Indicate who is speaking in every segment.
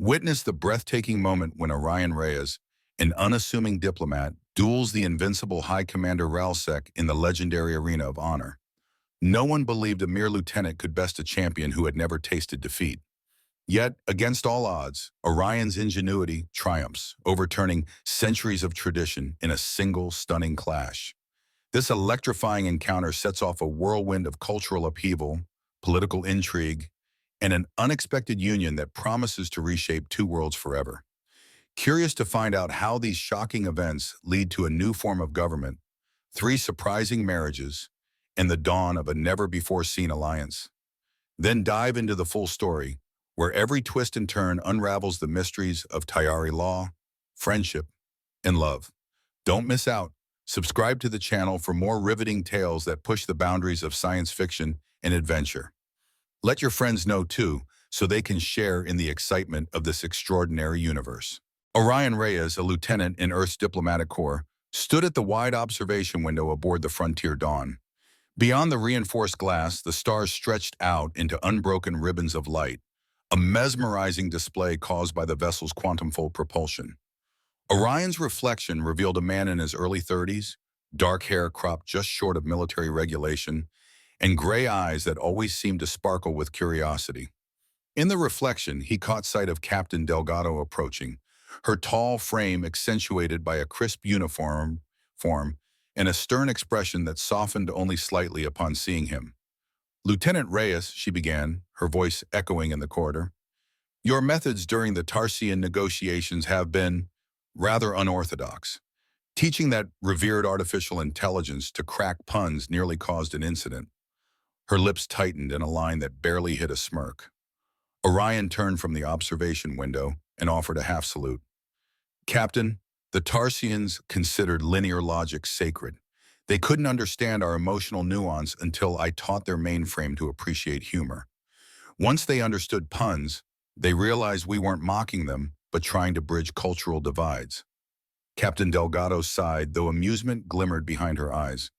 Speaker 1: Witness the breathtaking moment when Orion Reyes, an unassuming diplomat, duels the invincible High Commander Ralsec in the legendary Arena of Honor. No one believed a mere lieutenant could best a champion who had never tasted defeat. Yet, against all odds, Orion's ingenuity triumphs, overturning centuries of tradition in a single stunning clash. This electrifying encounter sets off a whirlwind of cultural upheaval, political intrigue, and an unexpected union that promises to reshape two worlds forever. Curious to find out how these shocking events lead to a new form of government, three surprising marriages, and the dawn of a never-before-seen alliance. Then dive into the full story, where every twist and turn unravels the mysteries of Tayari law, friendship, and love. Don't miss out. Subscribe to the channel for more riveting tales that push the boundaries of science fiction and adventure. Let your friends know too, so they can share in the excitement of this extraordinary universe. Orion Reyes, a lieutenant in Earth's diplomatic corps, stood at the wide observation window aboard the Frontier Dawn. Beyond the reinforced glass, the stars stretched out into unbroken ribbons of light, a mesmerizing display caused by the vessel's quantum-fold propulsion. Orion's reflection revealed a man in his early 30s, dark hair cropped just short of military regulation, and gray eyes that always seemed to sparkle with curiosity. In the reflection, he caught sight of Captain Delgado approaching, her tall frame accentuated by a crisp uniform and a stern expression that softened only slightly upon seeing him. "Lieutenant Reyes," she began, her voice echoing in the corridor, "your methods during the Tarsian negotiations have been rather unorthodox. Teaching that revered artificial intelligence to crack puns nearly caused an incident." Her lips tightened in a line that barely hid a smirk. Orion turned from the observation window and offered a half salute. "Captain, the Tarsians considered linear logic sacred. They couldn't understand our emotional nuance until I taught their mainframe to appreciate humor. Once they understood puns, they realized we weren't mocking them, but trying to bridge cultural divides." Captain Delgado sighed, though amusement glimmered behind her eyes.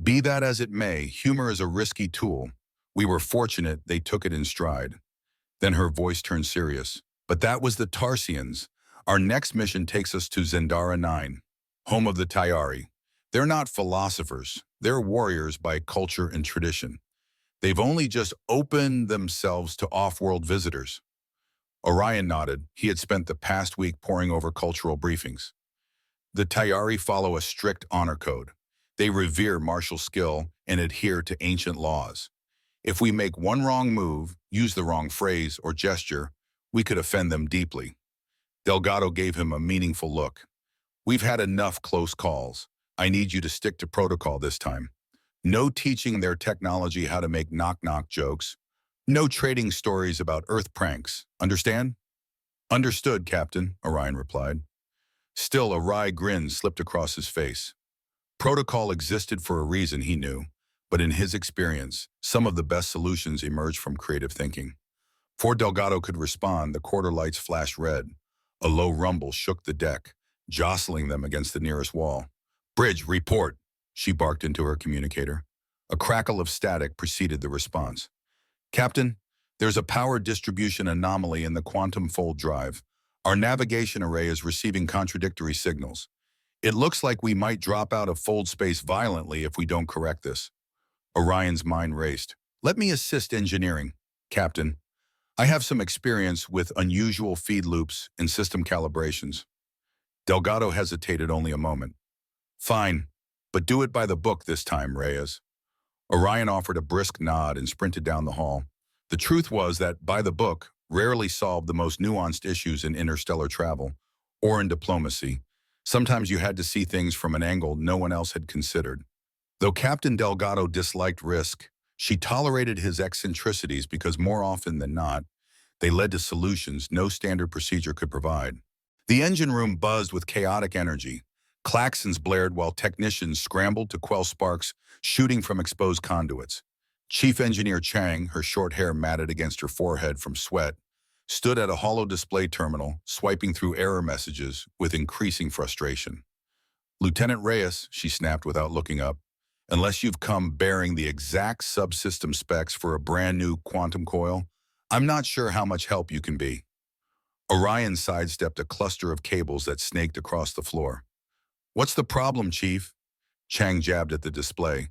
Speaker 1: "Be that as it may, humor is a risky tool. We were fortunate they took it in stride." Then her voice turned serious. "But that was the Tarsians. Our next mission takes us to Zendara 9, home of the Tayari. They're not philosophers. They're warriors by culture and tradition. They've only just opened themselves to off-world visitors." Orion nodded. He had spent the past week poring over cultural briefings. "The Tayari follow a strict honor code. They revere martial skill and adhere to ancient laws. If we make one wrong move, use the wrong phrase or gesture, we could offend them deeply." Delgado gave him a meaningful look. "We've had enough close calls. I need you to stick to protocol this time. No teaching their technology how to make knock-knock jokes. No trading stories about Earth pranks. Understand?" "Understood, Captain," Orion replied. Still, a wry grin slipped across his face. Protocol existed for a reason, he knew, but in his experience, some of the best solutions emerged from creative thinking. Before Delgado could respond, the quarter lights flashed red. A low rumble shook the deck, jostling them against the nearest wall. "Bridge, report," she barked into her communicator. A crackle of static preceded the response. "Captain, there's a power distribution anomaly in the quantum fold drive. Our navigation array is receiving contradictory signals. It looks like we might drop out of fold space violently if we don't correct this." Orion's mind raced. "Let me assist engineering, Captain. I have some experience with unusual feed loops and system calibrations." Delgado hesitated only a moment. "Fine, but do it by the book this time, Reyes." Orion offered a brisk nod and sprinted down the hall. The truth was that by the book rarely solved the most nuanced issues in interstellar travel or in diplomacy. Sometimes you had to see things from an angle no one else had considered. Though Captain Delgado disliked risk, she tolerated his eccentricities because more often than not, they led to solutions no standard procedure could provide. The engine room buzzed with chaotic energy. Klaxons blared while technicians scrambled to quell sparks shooting from exposed conduits. Chief Engineer Chang, her short hair matted against her forehead from sweat, stood at a hollow display terminal, swiping through error messages with increasing frustration. "Lieutenant Reyes," she snapped without looking up, "unless you've come bearing the exact subsystem specs for a brand new quantum coil, I'm not sure how much help you can be." Orion sidestepped a cluster of cables that snaked across the floor. "What's the problem, Chief?" Chang jabbed at the display.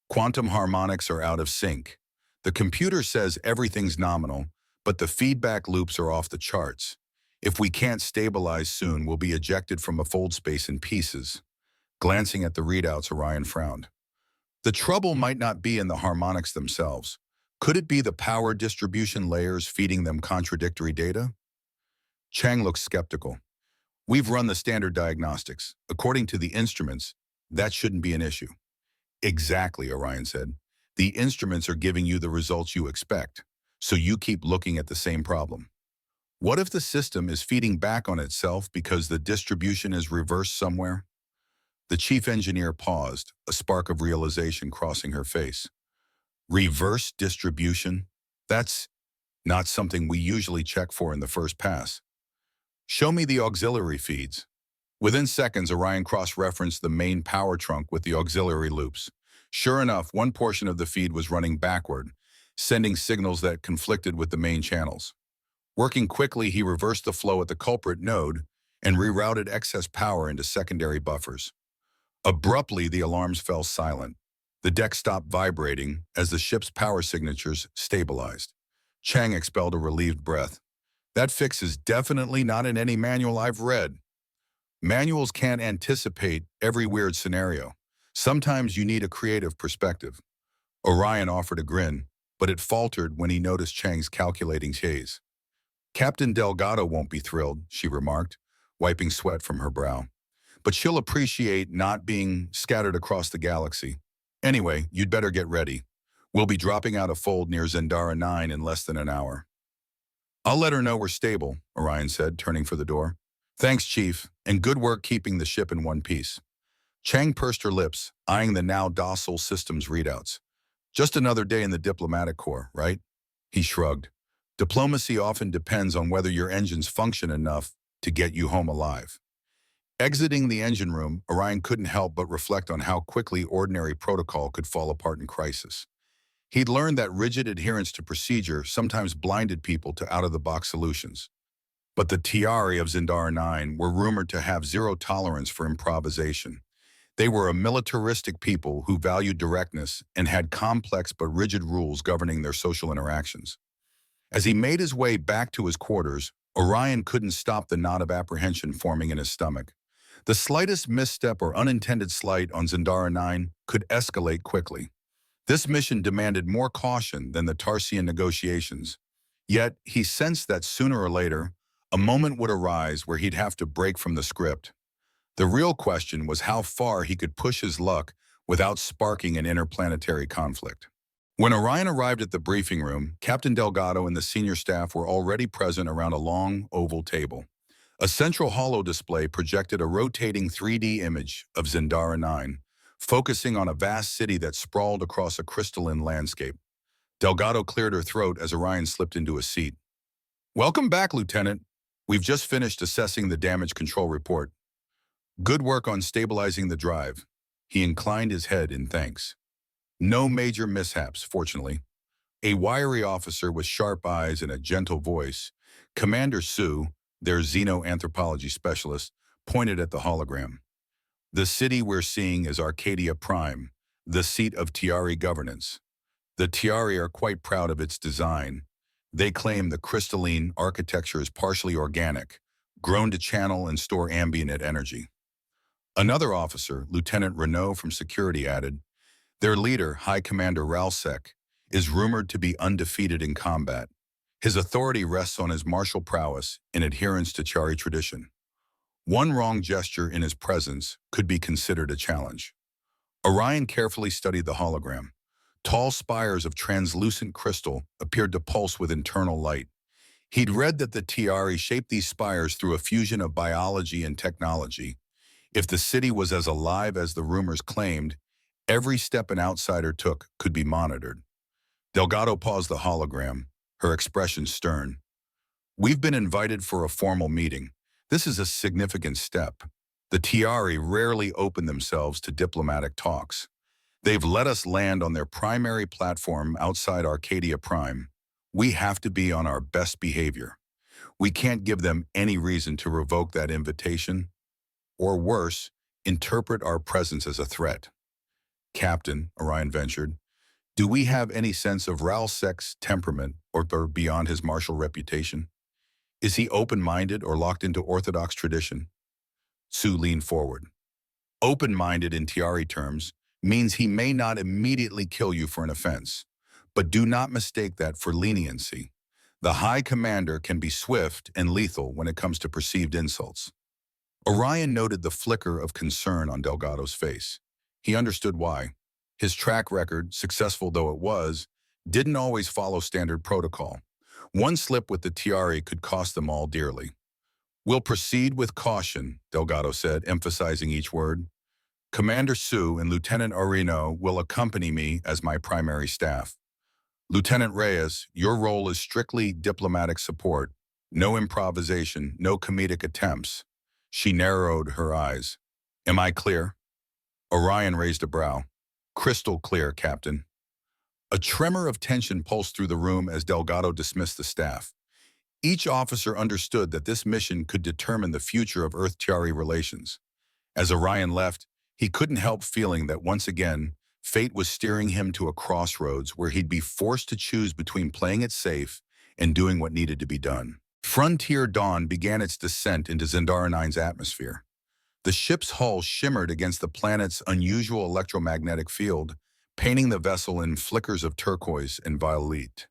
Speaker 1: "Quantum harmonics are out of sync. The computer says everything's nominal, but the feedback loops are off the charts. If we can't stabilize soon, we'll be ejected from a fold space in pieces." Glancing at the readouts, Orion frowned. The trouble might not be in the harmonics themselves. Could it be the power distribution layers feeding them contradictory data? Chang looked skeptical. "We've run the standard diagnostics. According to the instruments, that shouldn't be an issue." "Exactly," Orion said. "The instruments are giving you the results you expect, so you keep looking at the same problem. What if the system is feeding back on itself because the distribution is reversed somewhere?" The chief engineer paused, a spark of realization crossing her face. "Reverse distribution? That's not something we usually check for in the first pass. Show me the auxiliary feeds." Within seconds, Orion cross-referenced the main power trunk with the auxiliary loops. Sure enough, one portion of the feed was running backward, sending signals that conflicted with the main channels. Working quickly, he reversed the flow at the culprit node and rerouted excess power into secondary buffers. Abruptly, the alarms fell silent. The deck stopped vibrating as the ship's power signatures stabilized. Chang expelled a relieved breath. "That fix is definitely not in any manual I've read." Manuals can't anticipate every weird scenario. Sometimes you need a creative perspective. Orion offered a grin, but it faltered when he noticed Chang's calculating gaze. "Captain Delgado won't be thrilled," she remarked, wiping sweat from her brow. "But she'll appreciate not being scattered across the galaxy. Anyway, you'd better get ready. We'll be dropping out a fold near Zendara 9 in less than an hour." "I'll let her know we're stable," Orion said, turning for the door. "Thanks, Chief, and good work keeping the ship in one piece." Chang pursed her lips, eyeing the now docile systems readouts. "Just another day in the diplomatic corps, right?" He shrugged. "Diplomacy often depends on whether your engines function enough to get you home alive." Exiting the engine room, Orion couldn't help but reflect on how quickly ordinary protocol could fall apart in crisis. He'd learned that rigid adherence to procedure sometimes blinded people to out-of-the-box solutions. But the Tiari of Zendara 9 were rumored to have zero tolerance for improvisation. They were a militaristic people who valued directness and had complex but rigid rules governing their social interactions. As he made his way back to his quarters, Orion couldn't stop the knot of apprehension forming in his stomach. The slightest misstep or unintended slight on Zendara 9 could escalate quickly. This mission demanded more caution than the Tarsian negotiations. Yet, he sensed that sooner or later, a moment would arise where he'd have to break from the script. The real question was how far he could push his luck without sparking an interplanetary conflict. When Orion arrived at the briefing room, Captain Delgado and the senior staff were already present around a long, oval table. A central holo display projected a rotating 3D image of Zendara 9, focusing on a vast city that sprawled across a crystalline landscape. Delgado cleared her throat as Orion slipped into a seat. "Welcome back, Lieutenant. We've just finished assessing the damage control report. Good work on stabilizing the drive." He inclined his head in thanks. "No major mishaps, fortunately." A wiry officer with sharp eyes and a gentle voice, Commander Su, their xenoanthropology specialist, pointed at the hologram. "The city we're seeing is Arcadia Prime, the seat of Tiari governance. The Tiari are quite proud of its design. They claim the crystalline architecture is partially organic, grown to channel and store ambient energy." Another officer, Lieutenant Renault from security, added, "Their leader, High Commander Ralsek, is rumored to be undefeated in combat. His authority rests on his martial prowess in adherence to Chari tradition. One wrong gesture in his presence could be considered a challenge." Orion carefully studied the hologram. Tall spires of translucent crystal appeared to pulse with internal light. He'd read that the Tiari shaped these spires through a fusion of biology and technology. If the city was as alive as the rumors claimed, every step an outsider took could be monitored. Delgado paused the hologram, her expression stern. "We've been invited for a formal meeting. This is a significant step. The Tiari rarely open themselves to diplomatic talks. They've let us land on their primary platform outside Arcadia Prime. We have to be on our best behavior. We can't give them any reason to revoke that invitation, or worse, interpret our presence as a threat. Captain, Orion ventured, do we have any sense of Ralsek's temperament or beyond his martial reputation? Is he open-minded or locked into orthodox tradition? Sue leaned forward. Open-minded in Tiari terms means he may not immediately kill you for an offense, but do not mistake that for leniency. The High Commander can be swift and lethal when it comes to perceived insults. Orion noted the flicker of concern on Delgado's face. He understood why. His track record, successful though it was, didn't always follow standard protocol. One slip with the Tiari could cost them all dearly. We'll proceed with caution, Delgado said, emphasizing each word. Commander Sue and Lieutenant Orino will accompany me as my primary staff. Lieutenant Reyes, your role is strictly diplomatic support. No improvisation, no comedic attempts. She narrowed her eyes. Am I clear? Orion raised a brow. Crystal clear, Captain. A tremor of tension pulsed through the room as Delgado dismissed the staff. Each officer understood that this mission could determine the future of Earth-Tiari relations. As Orion left, he couldn't help feeling that once again, fate was steering him to a crossroads where he'd be forced to choose between playing it safe and doing what needed to be done. Frontier Dawn began its descent into Zendara 9's atmosphere. The ship's hull shimmered against the planet's unusual electromagnetic field, painting the vessel in flickers of turquoise and violet.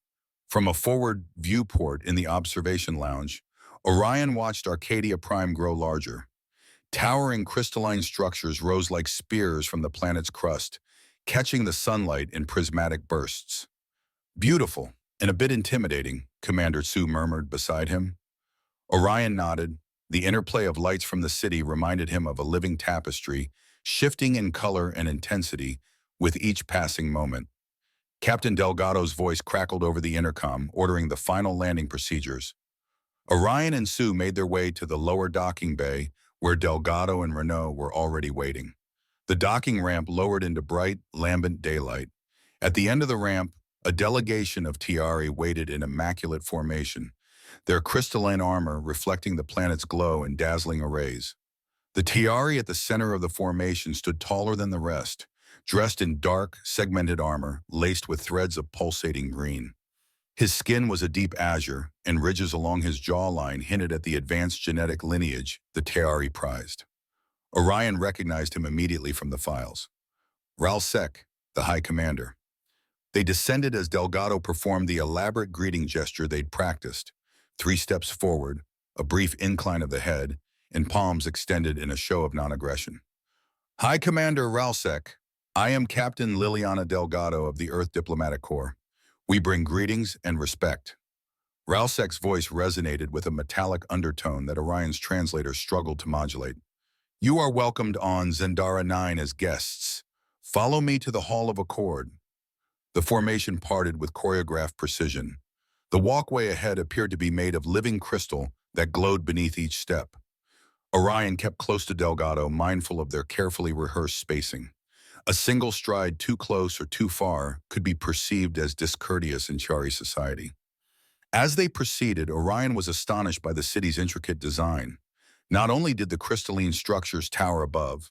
Speaker 1: From a forward viewport in the observation lounge, Orion watched Arcadia Prime grow larger. Towering crystalline structures rose like spears from the planet's crust, catching the sunlight in prismatic bursts. Beautiful and a bit intimidating, Commander Sue murmured beside him. Orion nodded. The interplay of lights from the city reminded him of a living tapestry, shifting in color and intensity with each passing moment. Captain Delgado's voice crackled over the intercom, ordering the final landing procedures. Orion and Sue made their way to the lower docking bay, where Delgado and Renault were already waiting. The docking ramp lowered into bright, lambent daylight. At the end of the ramp, a delegation of Tiari waited in immaculate formation, their crystalline armor reflecting the planet's glow in dazzling arrays. The Tiari at the center of the formation stood taller than the rest, dressed in dark, segmented armor laced with threads of pulsating green. His skin was a deep azure, and ridges along his jawline hinted at the advanced genetic lineage the Tiari prized. Orion recognized him immediately from the files. Ralsek, the High Commander. They descended as Delgado performed the elaborate greeting gesture they'd practiced. 3 steps forward, a brief incline of the head, and palms extended in a show of non-aggression. High Commander Ralsek, I am Captain Liliana Delgado of the Earth Diplomatic Corps. We bring greetings and respect. Ralsek's voice resonated with a metallic undertone that Orion's translator struggled to modulate. You are welcomed on Zendara 9 as guests. Follow me to the Hall of Accord. The formation parted with choreographed precision. The walkway ahead appeared to be made of living crystal that glowed beneath each step. Orion kept close to Delgado, mindful of their carefully rehearsed spacing. A single stride too close or too far could be perceived as discourteous in Tiari society. As they proceeded, Orion was astonished by the city's intricate design. Not only did the crystalline structures tower above,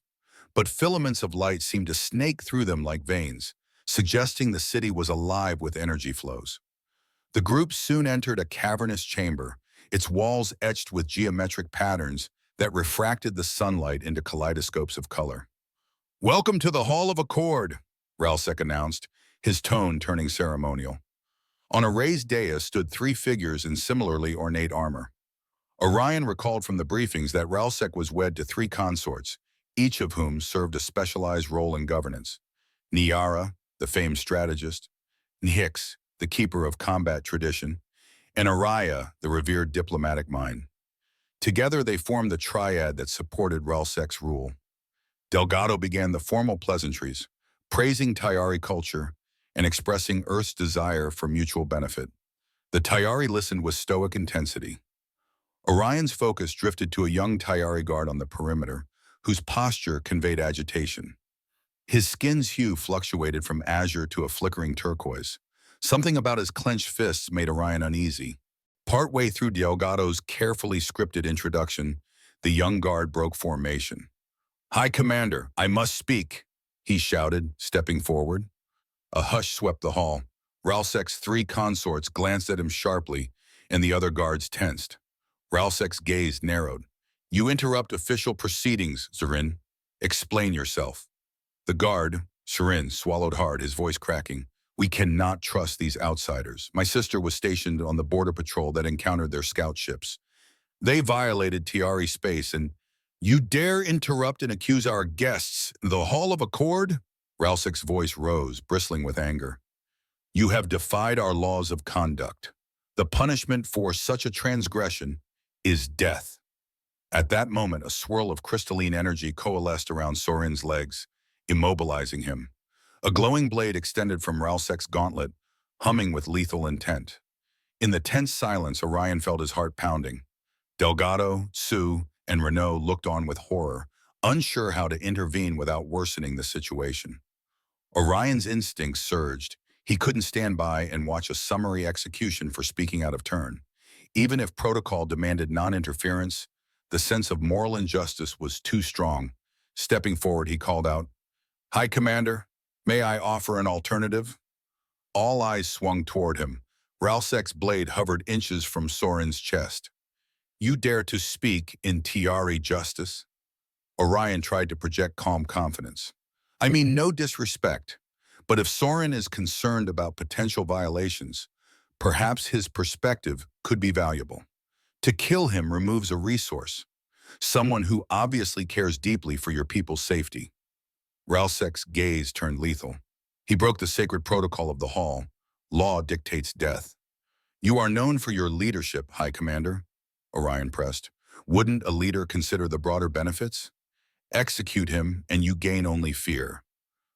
Speaker 1: but filaments of light seemed to snake through them like veins, suggesting the city was alive with energy flows. The group soon entered a cavernous chamber, its walls etched with geometric patterns that refracted the sunlight into kaleidoscopes of color. Welcome to the Hall of Accord, Ralsek announced, his tone turning ceremonial. On a raised dais stood 3 figures in similarly ornate armor. Orion recalled from the briefings that Ralsek was wed to 3 consorts, each of whom served a specialized role in governance. Niara, the famed strategist, Nhix, the keeper of combat tradition, and Araya, the revered diplomatic mind. Together they formed the triad that supported Ralsek's rule. Delgado began the formal pleasantries, praising Tiari culture and expressing Earth's desire for mutual benefit. The Tiari listened with stoic intensity. Orion's focus drifted to a young Tiari guard on the perimeter, whose posture conveyed agitation. His skin's hue fluctuated from azure to a flickering turquoise. Something about his clenched fists made Orion uneasy. Partway through Delgado's carefully scripted introduction, the young guard broke formation. "High Commander, I must speak," he shouted, stepping forward. A hush swept the hall. Ralsek's three consorts glanced at him sharply, and the other guards tensed. Ralsek's gaze narrowed. "You interrupt official proceedings, Zarin. Explain yourself." The guard, Zarin, swallowed hard, his voice cracking. "We cannot trust these outsiders. My sister was stationed on the border patrol that encountered their scout ships. They violated Tiari space, and you dare interrupt and accuse our guests in the Hall of Accord?" Ralsek's voice rose, bristling with anger. "You have defied our laws of conduct. The punishment for such a transgression is death." At that moment, a swirl of crystalline energy coalesced around Sorin's legs, immobilizing him. A glowing blade extended from Ralsek's gauntlet, humming with lethal intent. In the tense silence, Orion felt his heart pounding. Delgado, Sue, and Renault looked on with horror, unsure how to intervene without worsening the situation. Orion's instincts surged. He couldn't stand by and watch a summary execution for speaking out of turn. Even if protocol demanded non-interference, the sense of moral injustice was too strong. Stepping forward, he called out, "High Commander, may I offer an alternative?" All eyes swung toward him. Ralsek's blade hovered inches from Sorin's chest. "You dare to speak in Tiari justice?" Orion tried to project calm confidence. "I mean no disrespect, but if Sorin is concerned about potential violations, perhaps his perspective could be valuable. To kill him removes a resource, someone who obviously cares deeply for your people's safety." Ralsek's gaze turned lethal. He broke the sacred protocol of the Hall. Law dictates death. "You are known for your leadership, High Commander," Orion pressed. "Wouldn't a leader consider the broader benefits? Execute him, and you gain only fear.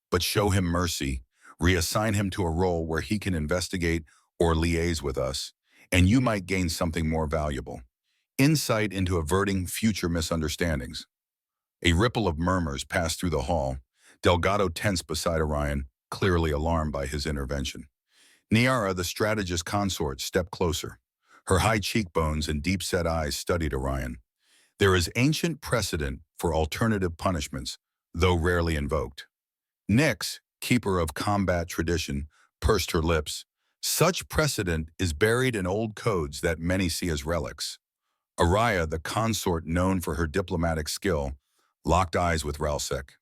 Speaker 1: But show him mercy, reassign him to a role where he can investigate or liaise with us, and you might gain something more valuable: insight into averting future misunderstandings." A ripple of murmurs passed through the hall. Delgado tensed beside Orion, clearly alarmed by his intervention. Niara, the strategist consort, stepped closer. Her high cheekbones and deep-set eyes studied Orion. "There is ancient precedent for alternative punishments, though rarely invoked." Nyx, keeper of combat tradition, pursed her lips. "Such precedent is buried in old codes that many see as relics." Araya, the consort known for her diplomatic skill, locked eyes with Ralsek.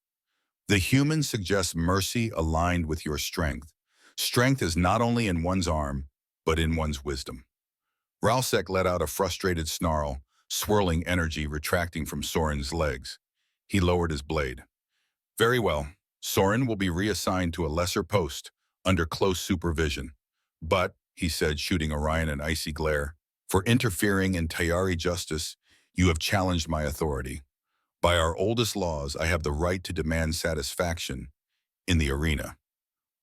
Speaker 1: "The human suggests mercy aligned with your strength. Strength is not only in one's arm, but in one's wisdom." Ralsek let out a frustrated snarl, swirling energy retracting from Sorin's legs. He lowered his blade. "Very well. Sorin will be reassigned to a lesser post, under close supervision. But," he said, shooting Orion an icy glare, "for interfering in Tiari justice, you have challenged my authority. By our oldest laws, I have the right to demand satisfaction in the arena."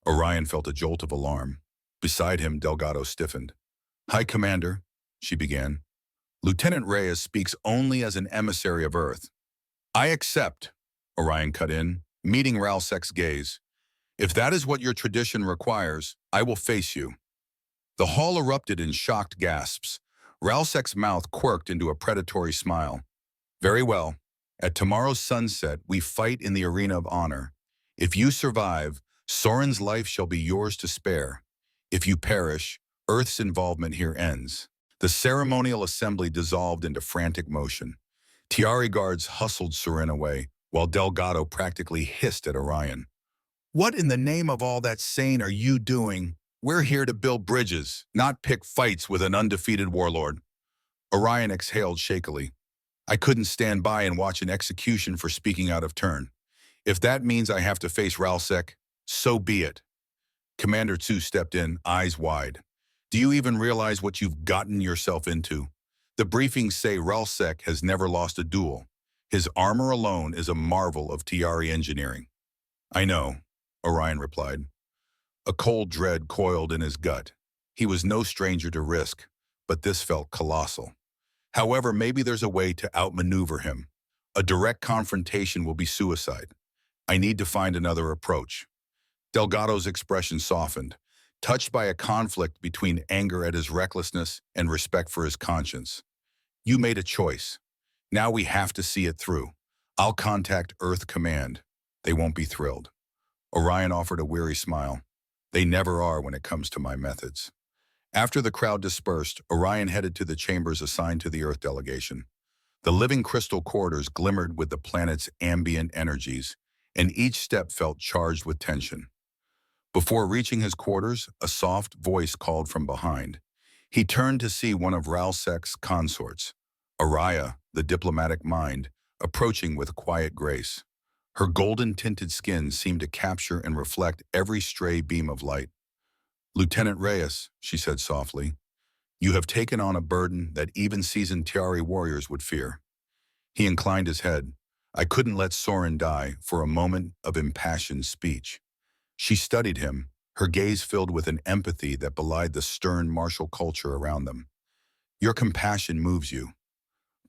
Speaker 1: Orion felt a jolt of alarm. Beside him, Delgado stiffened. "High Commander," she began, "Lieutenant Reyes speaks only as an emissary of Earth." "I accept," Orion cut in, meeting Ralsek's gaze. "If that is what your tradition requires, I will face you." The hall erupted in shocked gasps. Ralsek's mouth quirked into a predatory smile. "Very well. At tomorrow's sunset, we fight in the arena of honor. If you survive, Sorin's life shall be yours to spare. If you perish, Earth's involvement here ends." The ceremonial assembly dissolved into frantic motion. Tiari guards hustled Sorin away, while Delgado practically hissed at Orion. "What in the name of all that's sane are you doing? We're here to build bridges, not pick fights with an undefeated warlord." Orion exhaled shakily. "I couldn't stand by and watch an execution for speaking out of turn. If that means I have to face Ralsek, so be it." Commander Tsu stepped in, eyes wide. "Do you even realize what you've gotten yourself into? The briefings say Ralsek has never lost a duel. His armor alone is a marvel of Tiari engineering." "I know," Orion replied. A cold dread coiled in his gut. He was no stranger to risk, but this felt colossal. However, maybe there's a way to outmaneuver him. A direct confrontation will be suicide. I need to find another approach. Delgado's expression softened. touched by a conflict between anger at his recklessness and respect for his conscience. You made a choice. Now we have to see it through. I'll contact Earth Command. They won't be thrilled. Orion offered a weary smile. They never are when it comes to my methods. After the crowd dispersed, Orion headed to the chambers assigned to the Earth delegation. The living crystal corridors glimmered with the planet's ambient energies, and each step felt charged with tension. Before reaching his quarters, a soft voice called from behind. He turned to see one of Ralsek's consorts, Araya, the diplomatic mind, approaching with quiet grace. Her golden-tinted skin seemed to capture and reflect every stray beam of light. "Lieutenant Reyes," she said softly, "you have taken on a burden that even seasoned Tiari warriors would fear." He inclined his head. "I couldn't let Soren die," for a moment of impassioned speech. She studied him, her gaze filled with an empathy that belied the stern martial culture around them. "Your compassion moves you.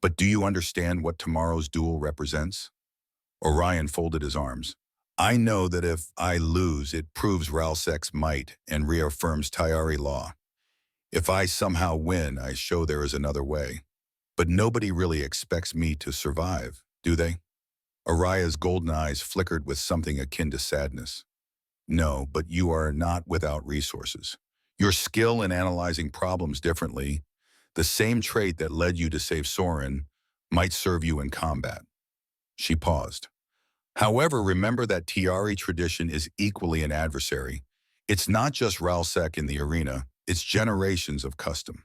Speaker 1: But do you understand what tomorrow's duel represents?" Orion folded his arms. "I know that if I lose, it proves Ralsek's might and reaffirms Tiari law. If I somehow win, I show there is another way. But nobody really expects me to survive, do they?" Araya's golden eyes flickered with something akin to sadness. "No, but you are not without resources. Your skill in analyzing problems differently, the same trait that led you to save Soren, might serve you in combat." She paused. "However, remember that Tiari tradition is equally an adversary. It's not just Ralsek in the arena, it's generations of custom."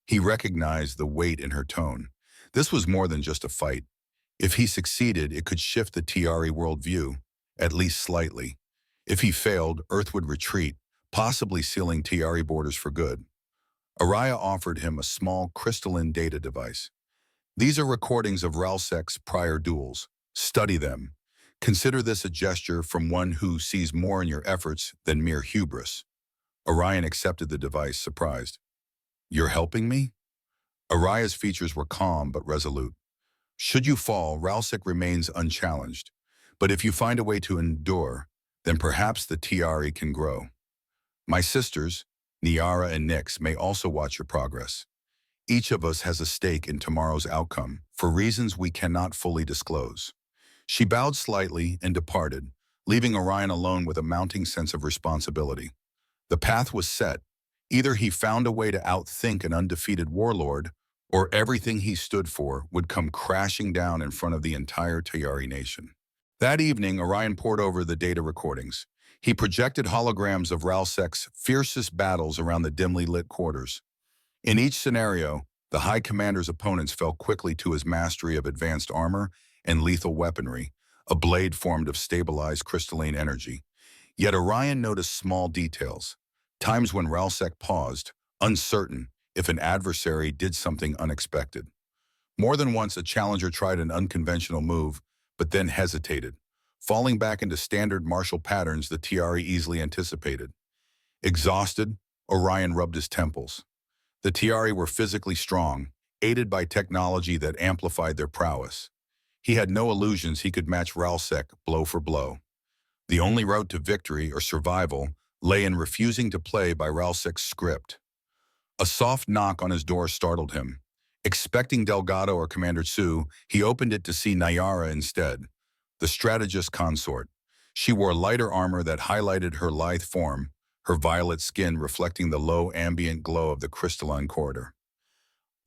Speaker 1: He recognized the weight in her tone. This was more than just a fight. If he succeeded, it could shift the Tiari worldview, at least slightly. If he failed, Earth would retreat, possibly sealing Tiari borders for good. Araya offered him a small crystalline data device. "These are recordings of Ralsek's prior duels. Study them. Consider this a gesture from one who sees more in your efforts than mere hubris." Orion accepted the device, surprised. "You're helping me?" Araya's features were calm but resolute. "Should you fall, Ralsek remains unchallenged. But if you find a way to endure, then perhaps the Tiari can grow. My sisters, Niara and Nyx, may also watch your progress. Each of us has a stake in tomorrow's outcome, for reasons we cannot fully disclose." She bowed slightly and departed, leaving Orion alone with a mounting sense of responsibility. The path was set. Either he found a way to outthink an undefeated warlord, or everything he stood for would come crashing down in front of the entire Tiari nation. That evening, Orion pored over the data recordings. He projected holograms of Ralsek's fiercest battles around the dimly lit quarters. In each scenario, the High Commander's opponents fell quickly to his mastery of advanced armor and lethal weaponry, a blade formed of stabilized crystalline energy. Yet Orion noticed small details, times when Ralsek paused, uncertain if an adversary did something unexpected. More than once, a challenger tried an unconventional move, but then hesitated, falling back into standard martial patterns the Tiari easily anticipated. Exhausted, Orion rubbed his temples. The Tiari were physically strong, aided by technology that amplified their prowess. He had no illusions he could match Ralsek blow for blow. The only route to victory or survival lay in refusing to play by Ralsek's script. A soft knock on his door startled him. Expecting Delgado or Commander Tsu, he opened it to see Nayara instead, the strategist consort. She wore lighter armor that highlighted her lithe form, her violet skin reflecting the low ambient glow of the crystalline corridor.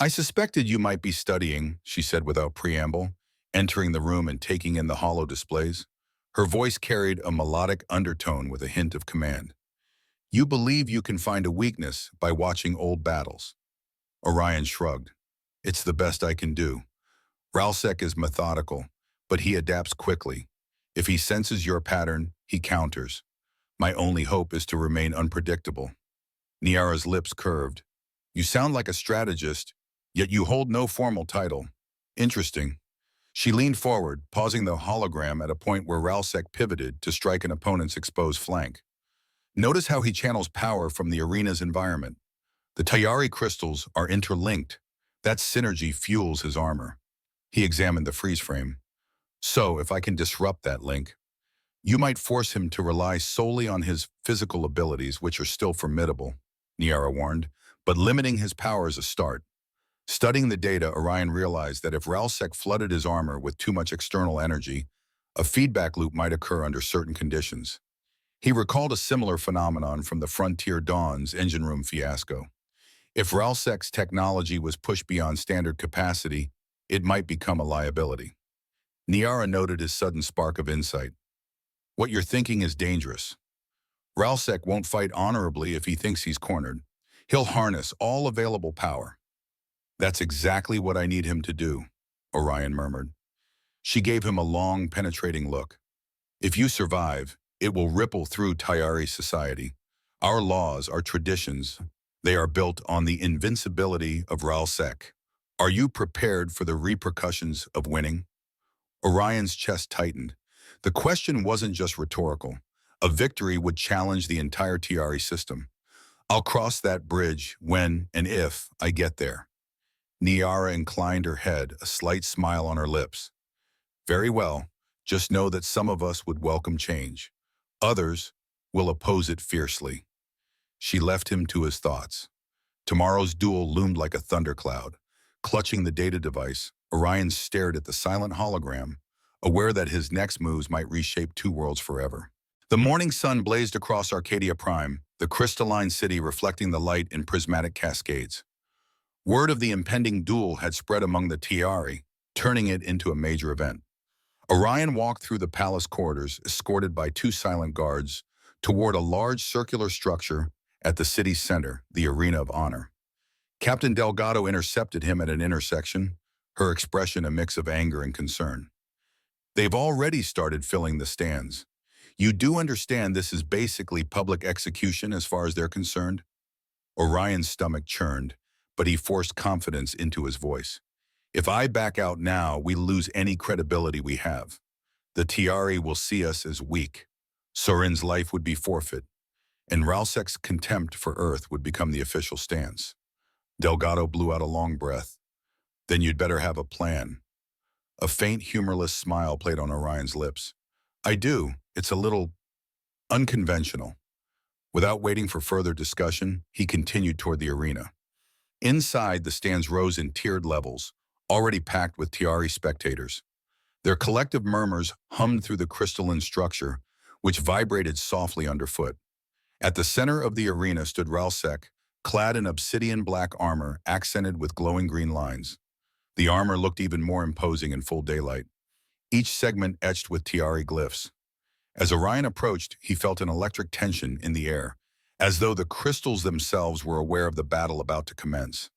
Speaker 1: "I suspected you might be studying," she said without preamble, entering the room and taking in the holo displays. Her voice carried a melodic undertone with a hint of command. "You believe you can find a weakness by watching old battles." Orion shrugged. "It's the best I can do. Ralsek is methodical, but he adapts quickly. If he senses your pattern, he counters. My only hope is to remain unpredictable." Niara's lips curved. "You sound like a strategist, yet you hold no formal title. Interesting." She leaned forward, pausing the hologram at a point where Ralsek pivoted to strike an opponent's exposed flank. "Notice how he channels power from the arena's environment. The Tiari crystals are interlinked. That synergy fuels his armor." He examined the freeze frame. "So, if I can disrupt that link..." You might force him to rely solely on his physical abilities, which are still formidable, Niara warned, but limiting his power is a start. Studying the data, Orion realized that if Ralsec flooded his armor with too much external energy, a feedback loop might occur under certain conditions. He recalled a similar phenomenon from the Frontier Dawn's engine room fiasco. If Ralsec's technology was pushed beyond standard capacity, it might become a liability. Niara noted his sudden spark of insight. What you're thinking is dangerous. Ralsec won't fight honorably if he thinks he's cornered. He'll harness all available power. That's exactly what I need him to do, Orion murmured. She gave him a long, penetrating look. If you survive, it will ripple through Tayari society. Our laws, our traditions, they are built on the invincibility of Ralsec. Are you prepared for the repercussions of winning? Orion's chest tightened. The question wasn't just rhetorical. A victory would challenge the entire Tiari system. I'll cross that bridge when and if I get there. Niara inclined her head, a slight smile on her lips. Very well. Just know that some of us would welcome change. Others will oppose it fiercely. She left him to his thoughts. Tomorrow's duel loomed like a thundercloud. Clutching the data device, Orion stared at the silent hologram, aware that his next moves might reshape two worlds forever. The morning sun blazed across Arcadia Prime, the crystalline city reflecting the light in prismatic cascades. Word of the impending duel had spread among the Tiari, turning it into a major event. Orion walked through the palace corridors, escorted by two silent guards, toward a large circular structure at the city's center, the Arena of Honor. Captain Delgado intercepted him at an intersection, her expression a mix of anger and concern. They've already started filling the stands. You do understand this is basically public execution as far as they're concerned? Orion's stomach churned, but he forced confidence into his voice. If I back out now, we lose any credibility we have. The Tiari will see us as weak. Sorin's life would be forfeit, and Ralsec's contempt for Earth would become the official stance. Delgado blew out a long breath. Then you'd better have a plan. A faint, humorless smile played on Orion's lips. I do. It's a little unconventional. Without waiting for further discussion, he continued toward the arena. Inside, the stands rose in tiered levels, already packed with Tiari spectators. Their collective murmurs hummed through the crystalline structure, which vibrated softly underfoot. At the center of the arena stood Ralsec, clad in obsidian black armor accented with glowing green lines. The armor looked even more imposing in full daylight, each segment etched with Tiari glyphs. As Orion approached, he felt an electric tension in the air, as though the crystals themselves were aware of the battle about to commence.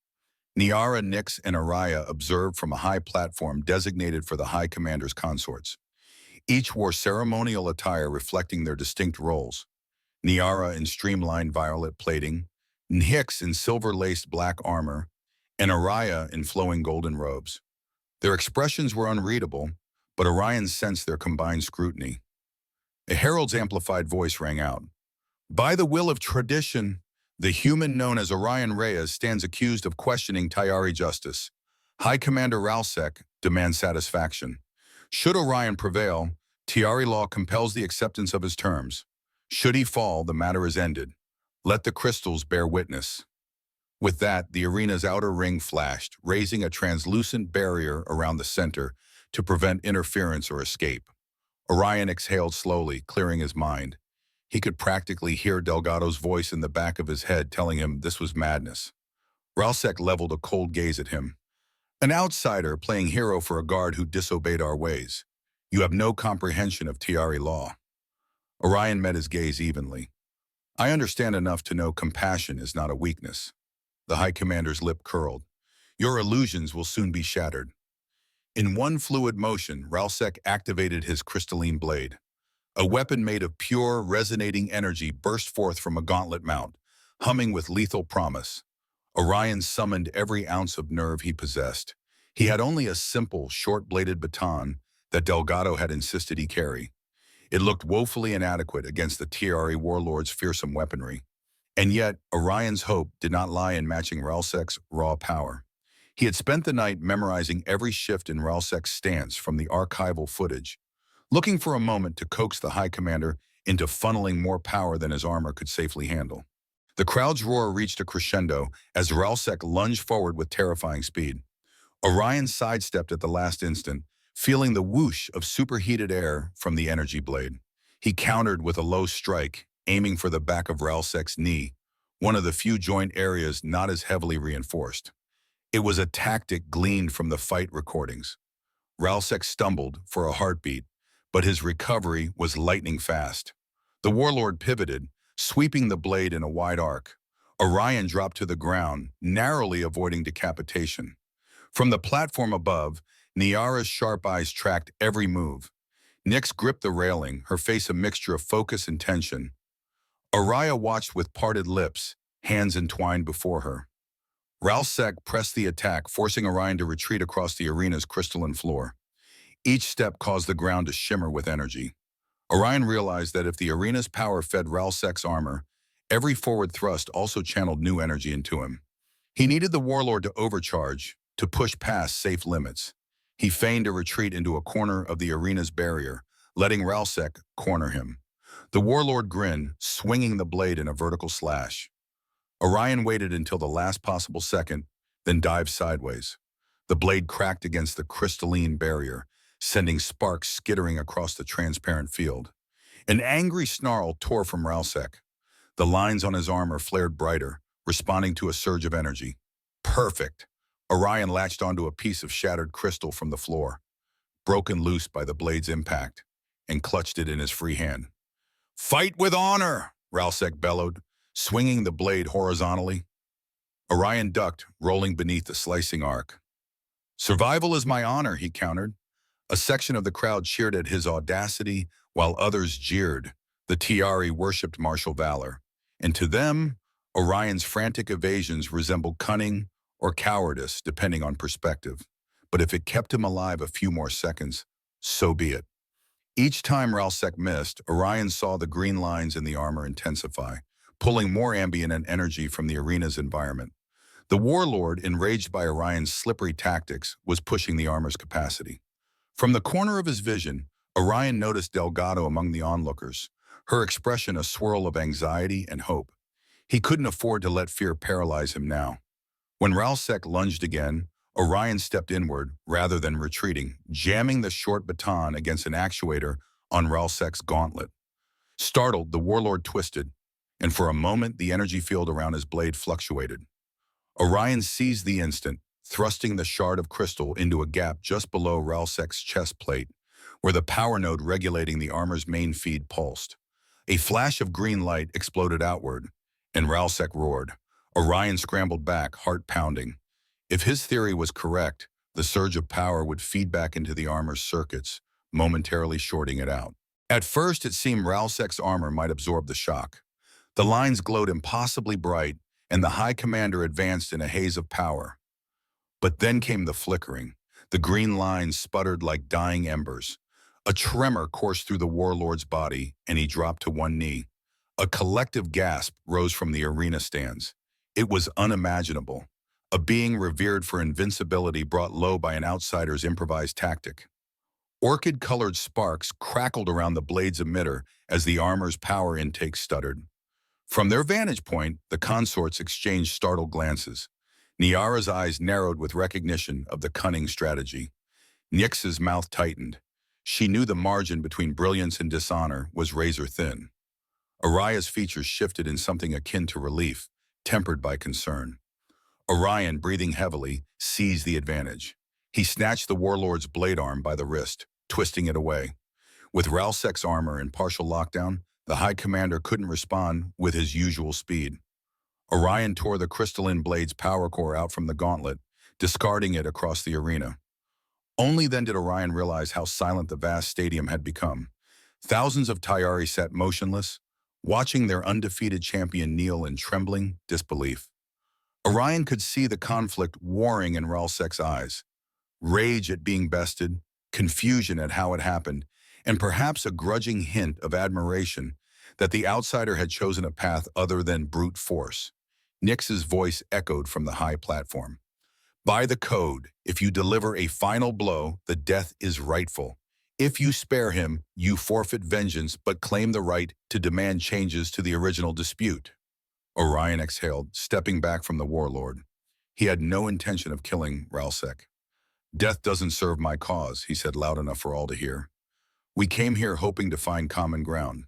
Speaker 1: Niara, Nyx, and Araya observed from a high platform designated for the High Commander's consorts. Each wore ceremonial attire reflecting their distinct roles. Niara in streamlined violet plating, Nyx in silver-laced black armor, and Araya in flowing golden robes. Their expressions were unreadable, but Orion sensed their combined scrutiny. A herald's amplified voice rang out. By the will of tradition, the human known as Orion Reyes stands accused of questioning Tiari justice. High Commander Ralsec demands satisfaction. Should Orion prevail, Tiari law compels the acceptance of his terms. Should he fall, the matter is ended. Let the crystals bear witness. With that, the arena's outer ring flashed, raising a translucent barrier around the center to prevent interference or escape. Orion exhaled slowly, clearing his mind. He could practically hear Delgado's voice in the back of his head telling him this was madness. Ralsec leveled a cold gaze at him. An outsider playing hero for a guard who disobeyed our ways. You have no comprehension of Tiari law. Orion met his gaze evenly. I understand enough to know compassion is not a weakness. The High Commander's lip curled. Your illusions will soon be shattered. In one fluid motion, Ralsec activated his crystalline blade. A weapon made of pure, resonating energy burst forth from a gauntlet mount, humming with lethal promise. Orion summoned every ounce of nerve he possessed. He had only a simple, short-bladed baton that Delgado had insisted he carry. It looked woefully inadequate against the Tiari warlord's fearsome weaponry. And yet, Orion's hope did not lie in matching Ralsec's raw power. He had spent the night memorizing every shift in Ralsec's stance from the archival footage. looking for a moment to coax the High Commander into funneling more power than his armor could safely handle. The crowd's roar reached a crescendo as Ralsek lunged forward with terrifying speed. Orion sidestepped at the last instant, feeling the whoosh of superheated air from the energy blade. He countered with a low strike, aiming for the back of Ralsek's knee, one of the few joint areas not as heavily reinforced. It was a tactic gleaned from the fight recordings. Ralsek stumbled for a heartbeat, but his recovery was lightning fast. The warlord pivoted, sweeping the blade in a wide arc. Orion dropped to the ground, narrowly avoiding decapitation. From the platform above, Niara's sharp eyes tracked every move. Nyx gripped the railing, her face a mixture of focus and tension. Araya watched with parted lips, hands entwined before her. Ralsek pressed the attack, forcing Orion to retreat across the arena's crystalline floor. Each step caused the ground to shimmer with energy. Orion realized that if the arena's power fed Ralsek's armor, every forward thrust also channeled new energy into him. He needed the warlord to overcharge, to push past safe limits. He feigned a retreat into a corner of the arena's barrier, letting Ralsek corner him. The warlord grinned, swinging the blade in a vertical slash. Orion waited until the last possible second, then dived sideways. The blade cracked against the crystalline barrier, sending sparks skittering across the transparent field. An angry snarl tore from Ralsek. The lines on his armor flared brighter, responding to a surge of energy. Perfect! Orion latched onto a piece of shattered crystal from the floor, broken loose by the blade's impact, and clutched it in his free hand. "Fight with honor!" Ralsek bellowed, swinging the blade horizontally. Orion ducked, rolling beneath the slicing arc. "Survival is my honor," he countered. A section of the crowd cheered at his audacity, while others jeered. The Tiari worshipped martial valor, and to them, Orion's frantic evasions resembled cunning or cowardice, depending on perspective. But if it kept him alive a few more seconds, so be it. Each time Ralsek missed, Orion saw the green lines in the armor intensify, pulling more ambient and energy from the arena's environment. The warlord, enraged by Orion's slippery tactics, was pushing the armor's capacity. From the corner of his vision, Orion noticed Delgado among the onlookers, her expression a swirl of anxiety and hope. He couldn't afford to let fear paralyze him now. When Ralsek lunged again, Orion stepped inward rather than retreating, jamming the short baton against an actuator on Ralsek's gauntlet. Startled, the warlord twisted, and for a moment the energy field around his blade fluctuated. Orion seized the instant, thrusting the shard of crystal into a gap just below Ralsek's chest plate, where the power node regulating the armor's main feed pulsed. A flash of green light exploded outward, and Ralsek roared. Orion scrambled back, heart pounding. If his theory was correct, the surge of power would feed back into the armor's circuits, momentarily shorting it out. At first, it seemed Ralsek's armor might absorb the shock. The lines glowed impossibly bright, and the High Commander advanced in a haze of power. But then came the flickering. The green lines sputtered like dying embers. A tremor coursed through the warlord's body, and he dropped to one knee. A collective gasp rose from the arena stands. It was unimaginable. A being revered for invincibility brought low by an outsider's improvised tactic. Orchid-colored sparks crackled around the blade's emitter as the armor's power intake stuttered. From their vantage point, the consorts exchanged startled glances. Niara's eyes narrowed with recognition of the cunning strategy. Nyx's mouth tightened. She knew the margin between brilliance and dishonor was razor-thin. Araya's features shifted in something akin to relief, tempered by concern. Orion, breathing heavily, seized the advantage. He snatched the warlord's blade arm by the wrist, twisting it away. With Ralsek's armor in partial lockdown, the High Commander couldn't respond with his usual speed. Orion tore the crystalline blade's power core out from the gauntlet, discarding it across the arena. Only then did Orion realize how silent the vast stadium had become. Thousands of Tiari sat motionless, watching their undefeated champion kneel in trembling disbelief. Orion could see the conflict warring in Ralsek's eyes. Rage at being bested, confusion at how it happened, and perhaps a grudging hint of admiration that the outsider had chosen a path other than brute force. Nyx's voice echoed from the high platform. "By the code, if you deliver a final blow, the death is rightful. If you spare him, you forfeit vengeance but claim the right to demand changes to the original dispute. Orion exhaled, stepping back from the warlord. He had no intention of killing Ralsek. Death doesn't serve my cause, he said loud enough for all to hear. We came here hoping to find common ground.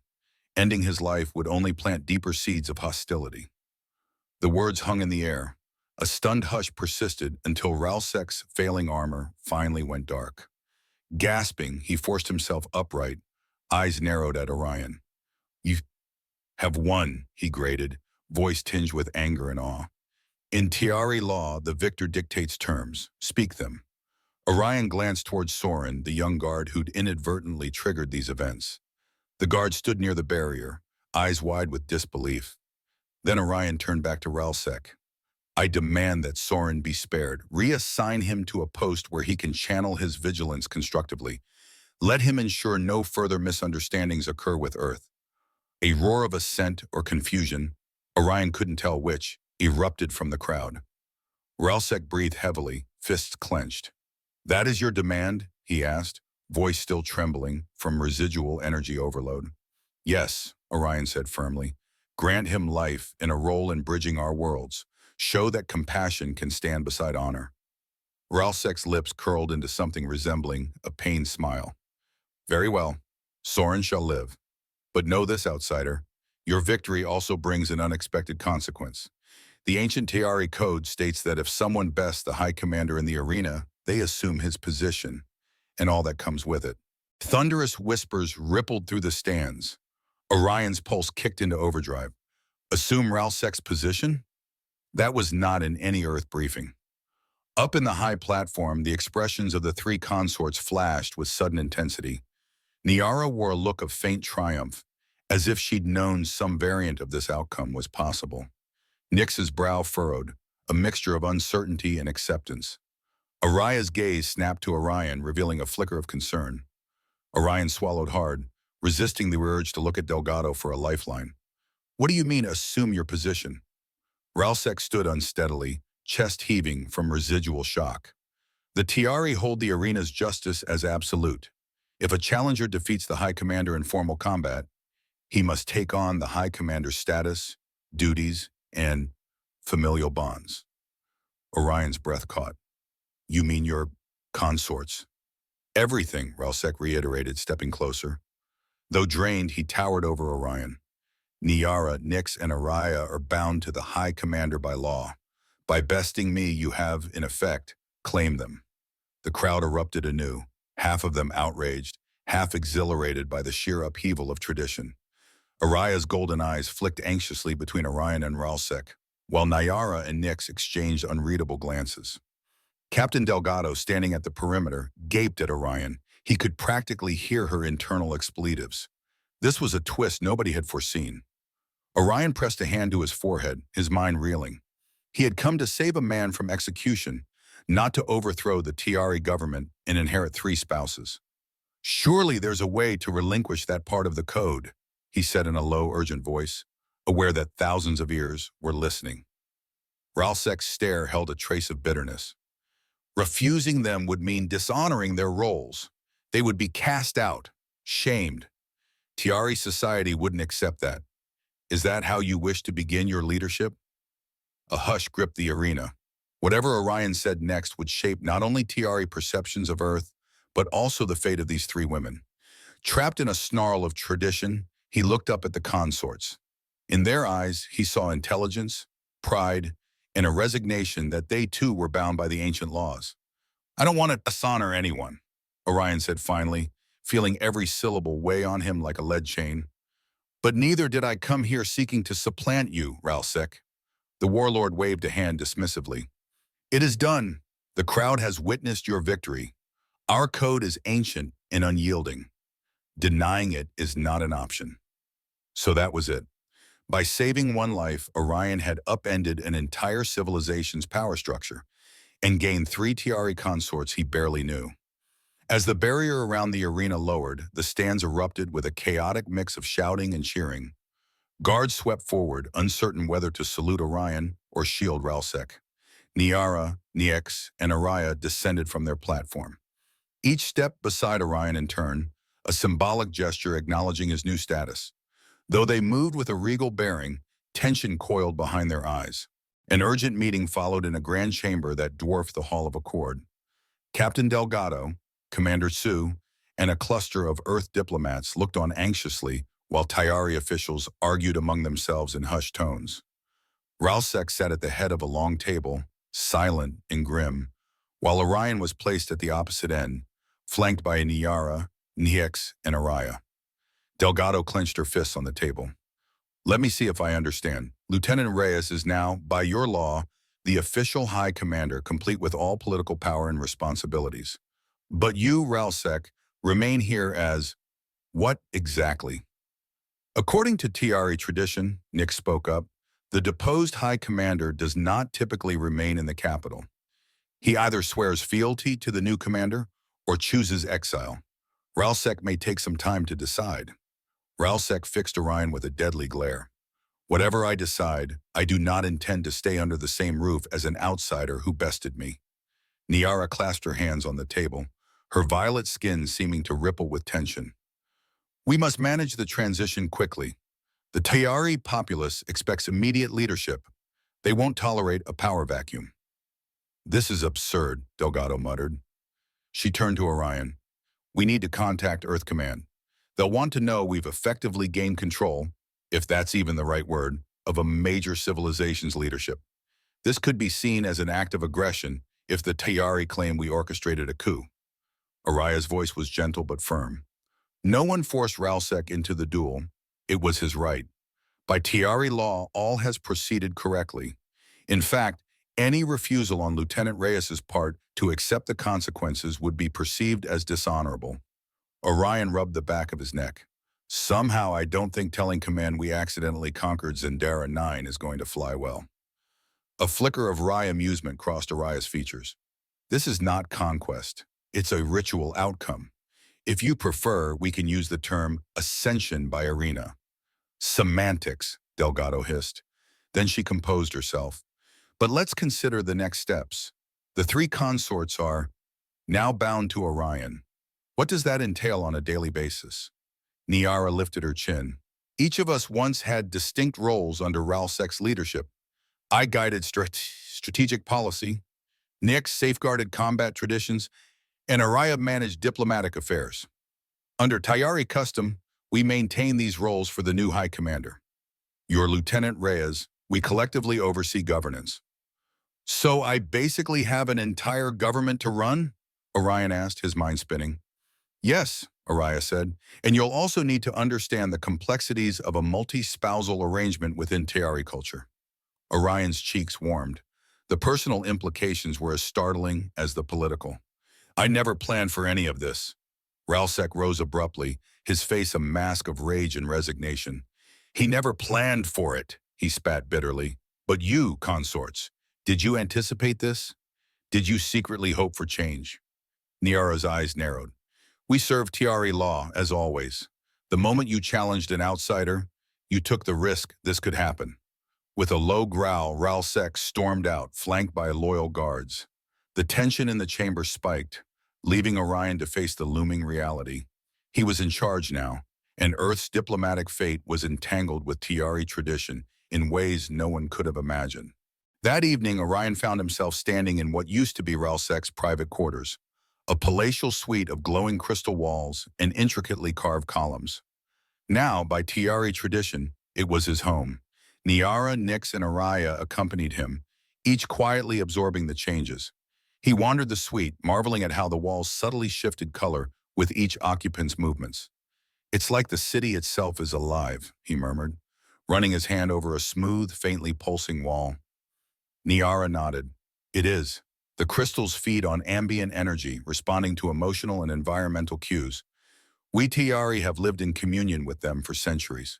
Speaker 1: Ending his life would only plant deeper seeds of hostility. The words hung in the air. A stunned hush persisted until Ralsek's failing armor finally went dark. Gasping, he forced himself upright, eyes narrowed at Orion. You have won, he grated, voice tinged with anger and awe. In Tiari law, the victor dictates terms. Speak them. Orion glanced towards Soren, the young guard who'd inadvertently triggered these events. The guard stood near the barrier, eyes wide with disbelief. Then Orion turned back to Ralsek. I demand that Soren be spared. Reassign him to a post where he can channel his vigilance constructively. Let him ensure no further misunderstandings occur with Earth. A roar of assent or confusion, Orion couldn't tell which, erupted from the crowd. Ralsek breathed heavily, fists clenched. That is your demand? He asked, voice still trembling from residual energy overload. Yes, Orion said firmly. Grant him life and a role in bridging our worlds. Show that compassion can stand beside honor. Ralsek's lips curled into something resembling a pained smile. Very well, Soren shall live. But know this, outsider. Your victory also brings an unexpected consequence. The ancient Tiari code states that if someone bests the High Commander in the arena, they assume his position, and all that comes with it. Thunderous whispers rippled through the stands. Orion's pulse kicked into overdrive. Assume Ralsek's position? That was not in any Earth briefing. Up in the high platform, the expressions of the three consorts flashed with sudden intensity. Niara wore a look of faint triumph, as if she'd known some variant of this outcome was possible. Nyx's brow furrowed, a mixture of uncertainty and acceptance. Araya's gaze snapped to Orion, revealing a flicker of concern. Orion swallowed hard, resisting the urge to look at Delgado for a lifeline. What do you mean, assume your position? Ralsek stood unsteadily, chest heaving from residual shock. The Tiari hold the arena's justice as absolute. If a challenger defeats the High Commander in formal combat, he must take on the High Commander's status, duties, and familial bonds. Orion's breath caught. You mean your consorts? Everything, Ralsek reiterated, stepping closer. Though drained, he towered over Orion. Niara, Nyx, and Araya are bound to the High Commander by law. By besting me, you have, in effect, claimed them. The crowd erupted anew, half of them outraged, half exhilarated by the sheer upheaval of tradition. Araya's golden eyes flicked anxiously between Orion and Ralsek, while Niara and Nyx exchanged unreadable glances. Captain Delgado, standing at the perimeter, gaped at Orion. He could practically hear her internal expletives. This was a twist nobody had foreseen. Orion pressed a hand to his forehead, his mind reeling. He had come to save a man from execution, not to overthrow the Tiari government and inherit 3 spouses. Surely there's a way to relinquish that part of the code, he said in a low, urgent voice, aware that thousands of ears were listening. Ralsek's stare held a trace of bitterness. Refusing them would mean dishonoring their roles. They would be cast out, shamed. Tiari society wouldn't accept that. Is that how you wish to begin your leadership? A hush gripped the arena. Whatever Orion said next would shape not only Tiari perceptions of Earth, but also the fate of these 3 women. Trapped in a snarl of tradition, he looked up at the consorts. In their eyes, he saw intelligence, pride, and a resignation that they too were bound by the ancient laws. I don't want to dishonor anyone, Orion said finally, feeling every syllable weigh on him like a lead chain. But neither did I come here seeking to supplant you, Ralsek. The warlord waved a hand dismissively. It is done. The crowd has witnessed your victory. Our code is ancient and unyielding. Denying it is not an option. So that was it. By saving one life, Orion had upended an entire civilization's power structure and gained 3 Tiari consorts he barely knew. As the barrier around the arena lowered, the stands erupted with a chaotic mix of shouting and cheering. Guards swept forward, uncertain whether to salute Orion or shield Ralsek. Niara, Nyx, and Araya descended from their platform. each step beside Orion in turn, a symbolic gesture acknowledging his new status. Though they moved with a regal bearing, tension coiled behind their eyes. An urgent meeting followed in a grand chamber that dwarfed the Hall of Accord. Captain Delgado, Commander Sue, and a cluster of Earth diplomats looked on anxiously while Tayari officials argued among themselves in hushed tones. Ralsek sat at the head of a long table, silent and grim, while Orion was placed at the opposite end, flanked by Niara, Nix, and Araya. Delgado clenched her fists on the table. Let me see if I understand. Lieutenant Reyes is now, by your law, the official High Commander, complete with all political power and responsibilities. But you, Ralsek, remain here as what exactly? According to Tiari tradition, Nick spoke up, the deposed High Commander does not typically remain in the capital. He either swears fealty to the new commander or chooses exile. Ralsek may take some time to decide. Ralsek fixed Orion with a deadly glare. Whatever I decide, I do not intend to stay under the same roof as an outsider who bested me. Niara clasped her hands on the table, her violet skin seeming to ripple with tension. We must manage the transition quickly. The Tayari populace expects immediate leadership. They won't tolerate a power vacuum. This is absurd, Delgado muttered. She turned to Orion. We need to contact Earth Command. They'll want to know we've effectively gained control, if that's even the right word, of a major civilization's leadership. This could be seen as an act of aggression if the Tayari claim we orchestrated a coup. Araya's voice was gentle but firm. No one forced Ralsek into the duel. It was his right. By Tiari law, all has proceeded correctly. In fact, any refusal on Lieutenant Reyes's part to accept the consequences would be perceived as dishonorable. Orion rubbed the back of his neck. Somehow I don't think telling Command we accidentally conquered Zendara 9 is going to fly well. A flicker of wry amusement crossed Araya's features. This is not conquest. It's a ritual outcome. If you prefer, we can use the term ascension by arena. Semantics, Delgado hissed. Then she composed herself. But let's consider the next steps. The three consorts are now bound to Orion. What does that entail on a daily basis? Niara lifted her chin. Each of us once had distinct roles under Ralsek's leadership. I guided strategic policy, Nix safeguarded combat traditions, and Araya managed diplomatic affairs. Under Tayari custom, we maintain these roles for the new High Commander. Your Lieutenant Reyes, we collectively oversee governance. So I basically have an entire government to run? Orion asked, his mind spinning. Yes, Araya said, and you'll also need to understand the complexities of a multi-spousal arrangement within Tayari culture. Orion's cheeks warmed. The personal implications were as startling as the political. I never planned for any of this. Ralsek rose abruptly, his face a mask of rage and resignation. He never planned for it, he spat bitterly. But you, consorts, did you anticipate this? Did you secretly hope for change? Niara's eyes narrowed. We serve Tiari law, as always. The moment you challenged an outsider, you took the risk this could happen. With a low growl, Ralsek stormed out, flanked by loyal guards. The tension in the chamber spiked, leaving Orion to face the looming reality. He was in charge now, and Earth's diplomatic fate was entangled with Tiari tradition in ways no one could have imagined. That evening, Orion found himself standing in what used to be Ralsek's private quarters, a palatial suite of glowing crystal walls and intricately carved columns. Now, by Tiari tradition, it was his home. Niara, Nix, and Araya accompanied him, each quietly absorbing the changes. He wandered the suite, marveling at how the walls subtly shifted color with each occupant's movements. It's like the city itself is alive, he murmured, running his hand over a smooth, faintly pulsing wall. Niara nodded. It is. The crystals feed on ambient energy, responding to emotional and environmental cues. We Tiari have lived in communion with them for centuries.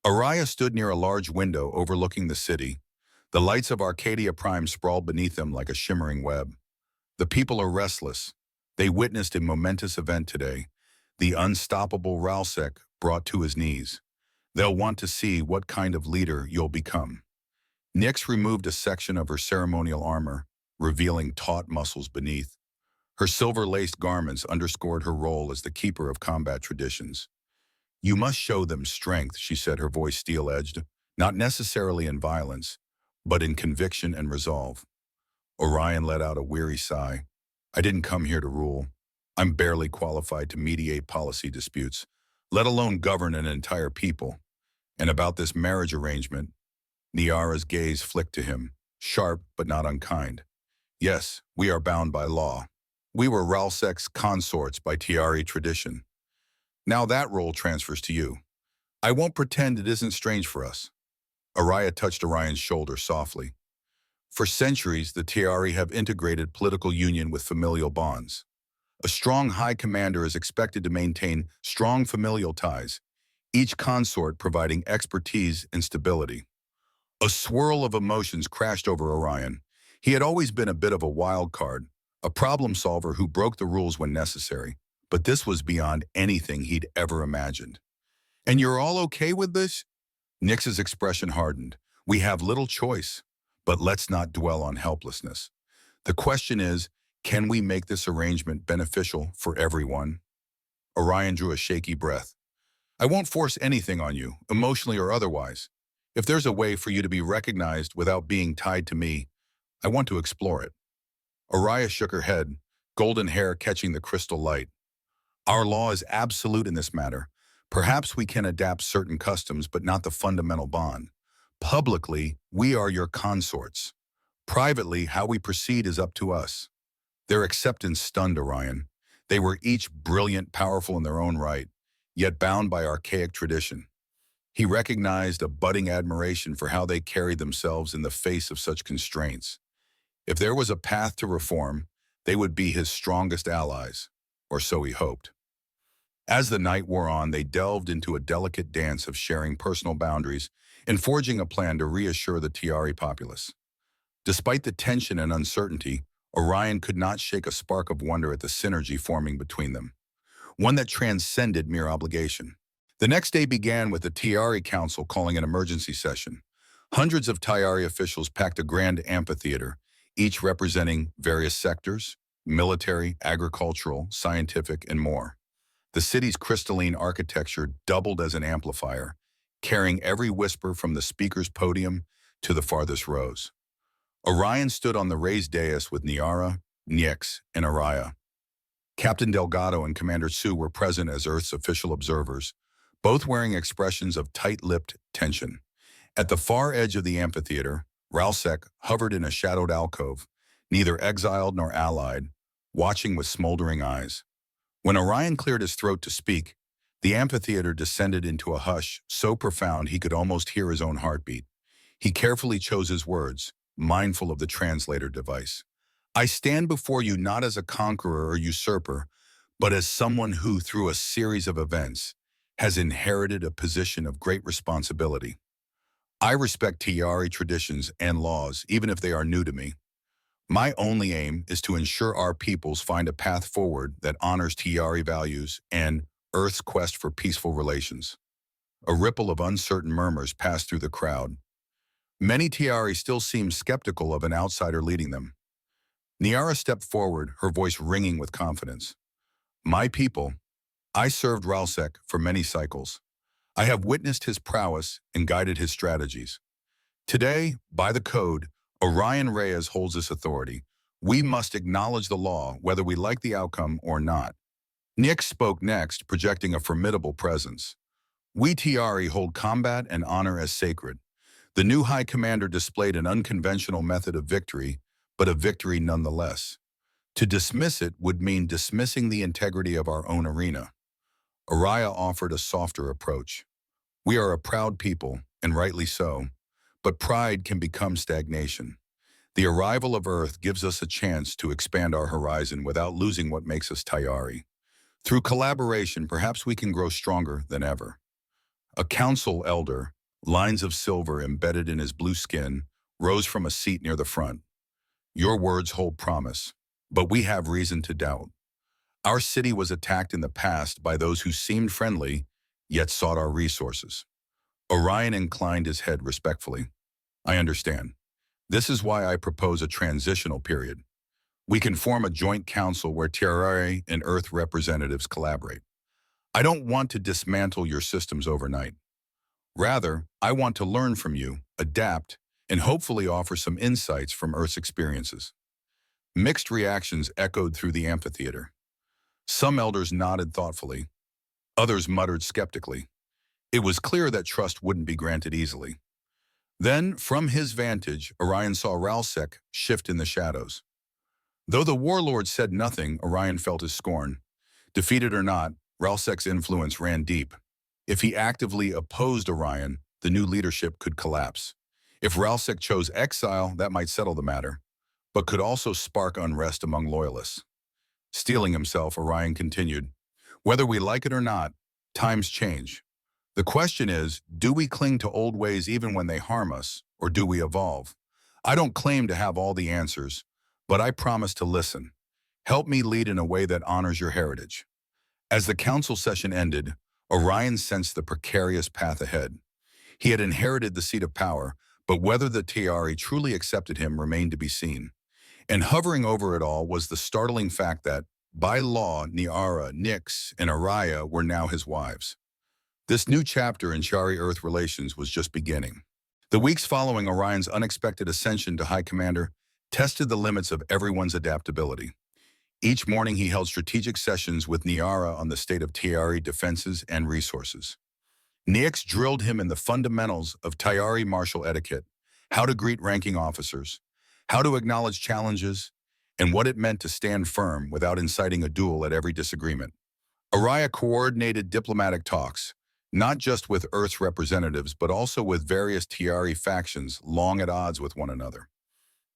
Speaker 1: Araya stood near a large window overlooking the city. The lights of Arcadia Prime sprawled beneath them like a shimmering web. The people are restless. They witnessed a momentous event today, the unstoppable Ralsek brought to his knees. They'll want to see what kind of leader you'll become. Nix removed a section of her ceremonial armor, revealing taut muscles beneath. Her silver-laced garments underscored her role as the keeper of combat traditions. "You must show them strength," she said, her voice steel-edged, "not necessarily in violence, but in conviction and resolve." Orion let out a weary sigh. "I didn't come here to rule. I'm barely qualified to mediate policy disputes, let alone govern an entire people. And about this marriage arrangement," Niara's gaze flicked to him, sharp but not unkind. "Yes, we are bound by law. We were Ralsek's consorts by Tiari tradition. Now that role transfers to you. I won't pretend it isn't strange for us." Araya touched Orion's shoulder softly. "For centuries, the Tiari have integrated political union with familial bonds. A strong high commander is expected to maintain strong familial ties, each consort providing expertise and stability." A swirl of emotions crashed over Orion. He had always been a bit of a wild card, a problem solver who broke the rules when necessary, but this was beyond anything he'd ever imagined. "And you're all okay with this?" Nix's expression hardened. "We have little choice, but let's not dwell on helplessness. The question is, can we make this arrangement beneficial for everyone?" Orion drew a shaky breath. "I won't force anything on you, emotionally or otherwise. If there's a way for you to be recognized without being tied to me, I want to explore it." Araya shook her head, golden hair catching the crystal light. "Our law is absolute in this matter. Perhaps we can adapt certain customs, but not the fundamental bond. Publicly, we are your consorts. Privately, how we proceed is up to us." Their acceptance stunned Orion. They were each brilliant, powerful in their own right, yet bound by archaic tradition. He recognized a budding admiration for how they carried themselves in the face of such constraints. If there was a path to reform, they would be his strongest allies, or so he hoped. As the night wore on, they delved into a delicate dance of sharing personal boundaries and forging a plan to reassure the Tiari populace. Despite the tension and uncertainty, Orion could not shake a spark of wonder at the synergy forming between them, one that transcended mere obligation. The next day began with the Tiari Council calling an emergency session. Hundreds of Tiari officials packed a grand amphitheater, each representing various sectors: military, agricultural, scientific, and more. The city's crystalline architecture doubled as an amplifier, carrying every whisper from the speaker's podium to the farthest rows. Orion stood on the raised dais with Niara, Nyx, and Araya. Captain Delgado and Commander Sue were present as Earth's official observers, both wearing expressions of tight-lipped tension. At the far edge of the amphitheater, Ralsek hovered in a shadowed alcove, neither exiled nor allied, watching with smoldering eyes. When Orion cleared his throat to speak, the amphitheater descended into a hush so profound he could almost hear his own heartbeat. He carefully chose his words, mindful of the translator device. "I stand before you not as a conqueror or usurper, but as someone who, through a series of events, has inherited a position of great responsibility. I respect Tiari traditions and laws, even if they are new to me. My only aim is to ensure our peoples find a path forward that honors Tiari values and Earth's quest for peaceful relations." A ripple of uncertain murmurs passed through the crowd. Many Tiari still seemed skeptical of an outsider leading them. Niara stepped forward, her voice ringing with confidence. "My people, I served Ralsek for many cycles. I have witnessed his prowess and guided his strategies. Today, by the code, Orion Reyes holds this authority. We must acknowledge the law, whether we like the outcome or not." Nyx spoke next, projecting a formidable presence. "We Tiari hold combat and honor as sacred." The new High Commander displayed an unconventional method of victory, but a victory nonetheless. To dismiss it would mean dismissing the integrity of our own arena. Araya offered a softer approach. "We are a proud people, and rightly so, but pride can become stagnation. The arrival of Earth gives us a chance to expand our horizon without losing what makes us Tiari. Through collaboration, perhaps we can grow stronger than ever." A council elder, lines of silver embedded in his blue skin, rose from a seat near the front. "Your words hold promise, but we have reason to doubt. Our city was attacked in the past by those who seemed friendly, yet sought our resources." Orion inclined his head respectfully. "I understand. This is why I propose a transitional period. We can form a joint council where TRI and Earth representatives collaborate. I don't want to dismantle your systems overnight. Rather, I want to learn from you, adapt, and hopefully offer some insights from Earth's experiences. Mixed reactions echoed through the amphitheater. Some elders nodded thoughtfully, others muttered skeptically. It was clear that trust wouldn't be granted easily. Then, from his vantage, Orion saw Ralsec shift in the shadows. Though the warlord said nothing, Orion felt his scorn. Defeated or not, Ralsec's influence ran deep. If he actively opposed Orion, the new leadership could collapse. If Ralsec chose exile, that might settle the matter, but could also spark unrest among loyalists. Steeling himself, Orion continued, "Whether we like it or not, times change. The question is, do we cling to old ways even when they harm us, or do we evolve? I don't claim to have all the answers, but I promise to listen. Help me lead in a way that honors your heritage." As the council session ended, Orion sensed the precarious path ahead. He had inherited the seat of power, but whether the Tiari truly accepted him remained to be seen. And hovering over it all was the startling fact that, by law, Niara, Nyx, and Araya were now his wives. This new chapter in Shari-Earth relations was just beginning. The weeks following Orion's unexpected ascension to High Commander tested the limits of everyone's adaptability. Each morning he held strategic sessions with Niara on the state of Tiari defenses and resources. Nyx drilled him in the fundamentals of Tiari martial etiquette, how to greet ranking officers, how to acknowledge challenges, and what it meant to stand firm without inciting a duel at every disagreement. Araya coordinated diplomatic talks, not just with Earth's representatives, but also with various Tiari factions long at odds with one another.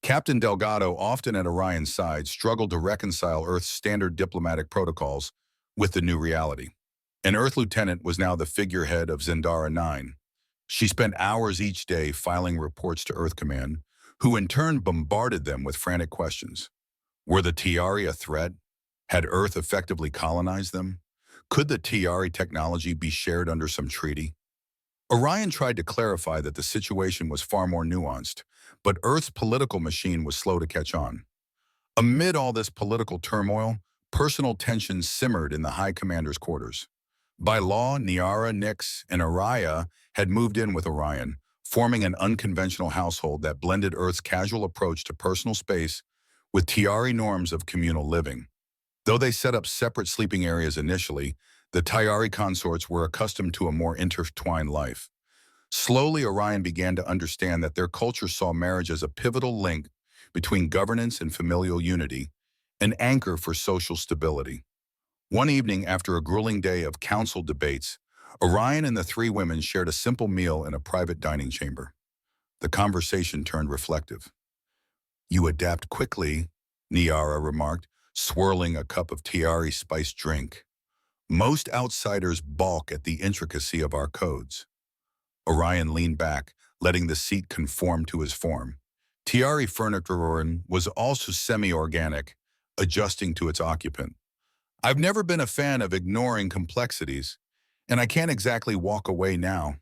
Speaker 1: Captain Delgado, often at Orion's side, struggled to reconcile Earth's standard diplomatic protocols with the new reality. An Earth lieutenant was now the figurehead of Zendara 9. She spent hours each day filing reports to Earth Command, who in turn bombarded them with frantic questions. Were the Tiari a threat? Had Earth effectively colonized them? Could the Tiari technology be shared under some treaty? Orion tried to clarify that the situation was far more nuanced, but Earth's political machine was slow to catch on. Amid all this political turmoil, personal tensions simmered in the High Commander's quarters. By law, Niara, Nyx, and Araya had moved in with Orion, forming an unconventional household that blended Earth's casual approach to personal space with Tiari norms of communal living. Though they set up separate sleeping areas initially, the Tiari consorts were accustomed to a more intertwined life. Slowly, Orion began to understand that their culture saw marriage as a pivotal link between governance and familial unity, an anchor for social stability. One evening, after a grueling day of council debates, Orion and the three women shared a simple meal in a private dining chamber. The conversation turned reflective. "You adapt quickly," Niara remarked, swirling a cup of Tiari spiced drink. "Most outsiders balk at the intricacy of our codes." Orion leaned back, letting the seat conform to his form. Tiari furniture was also semi-organic, adjusting to its occupant. "I've never been a fan of ignoring complexities, and I can't exactly walk away now."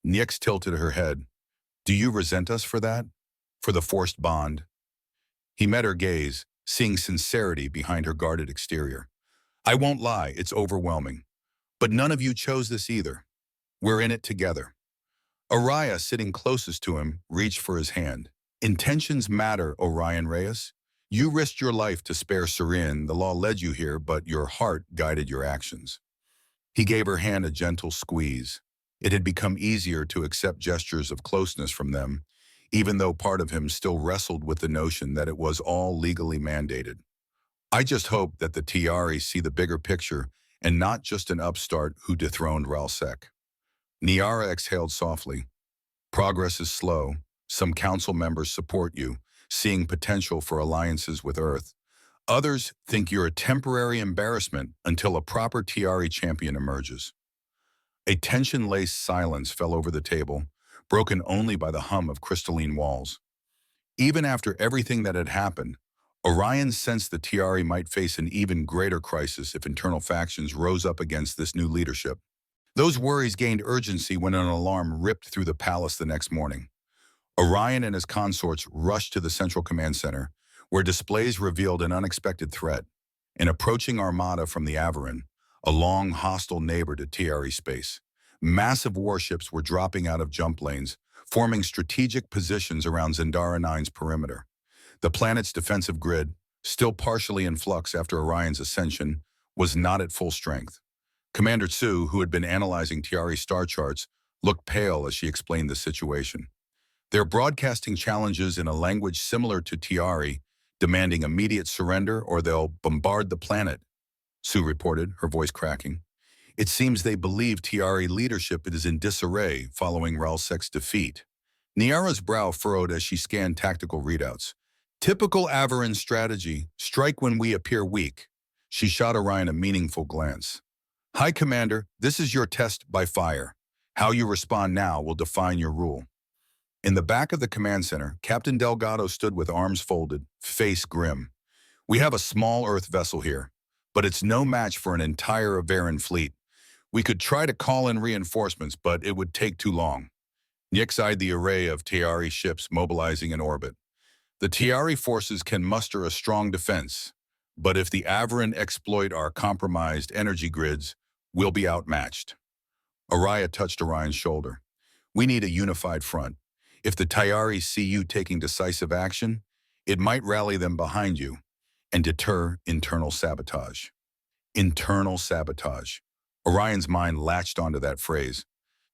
Speaker 1: Nyx tilted her head. "Do you resent us for that? For the forced bond?" He met her gaze, seeing sincerity behind her guarded exterior. "I won't lie, it's overwhelming. But none of you chose this either. We're in it together." Araya, sitting closest to him, reached for his hand. "Intentions matter, Orion Reyes. You risked your life to spare Serin. The law led you here, but your heart guided your actions." He gave her hand a gentle squeeze. It had become easier to accept gestures of closeness from them, even though part of him still wrestled with the notion that it was all legally mandated. "I just hope that the Tiari see the bigger picture and not just an upstart who dethroned Ralsec." Niara exhaled softly. "Progress is slow. Some council members support you, seeing potential for alliances with Earth. Others think you're a temporary embarrassment until a proper Tiari champion emerges." A tension-laced silence fell over the table, broken only by the hum of crystalline walls. Even after everything that had happened, Orion sensed the Tiari might face an even greater crisis if internal factions rose up against this new leadership. Those worries gained urgency when an alarm ripped through the palace the next morning. Orion and his consorts rushed to the Central Command Center, where displays revealed an unexpected threat, an approaching armada from the Avarin, a long hostile neighbor to TRE space. Massive warships were dropping out of jump lanes, forming strategic positions around Zendara 9's perimeter. The planet's defensive grid, still partially in flux after Orion's ascension, was not at full strength. Commander Tsu, who had been analyzing TRE star charts, looked pale as she explained the situation. They're broadcasting challenges in a language similar to TRE, demanding immediate surrender or they'll bombard the planet, Sue reported, her voice cracking. It seems they believe TRE leadership is in disarray following Ralsek's defeat. Niara's brow furrowed as she scanned tactical readouts. Typical Avarin strategy, strike when we appear weak. She shot Orion a meaningful glance. High Commander, this is your test by fire. How you respond now will define your rule. In the back of the command center, Captain Delgado stood with arms folded, face grim. We have a small Earth vessel here, but it's no match for an entire Avarin fleet. We could try to call in reinforcements, but it would take too long. Nyx eyed the array of TRE ships mobilizing in orbit. The TRE forces can muster a strong defense, but if the Avarin exploit our compromised energy grids, we'll be outmatched. Araya touched Orion's shoulder. We need a unified front. If the Tyari see you taking decisive action, it might rally them behind you and deter internal sabotage. Internal sabotage. Orion's mind latched onto that phrase.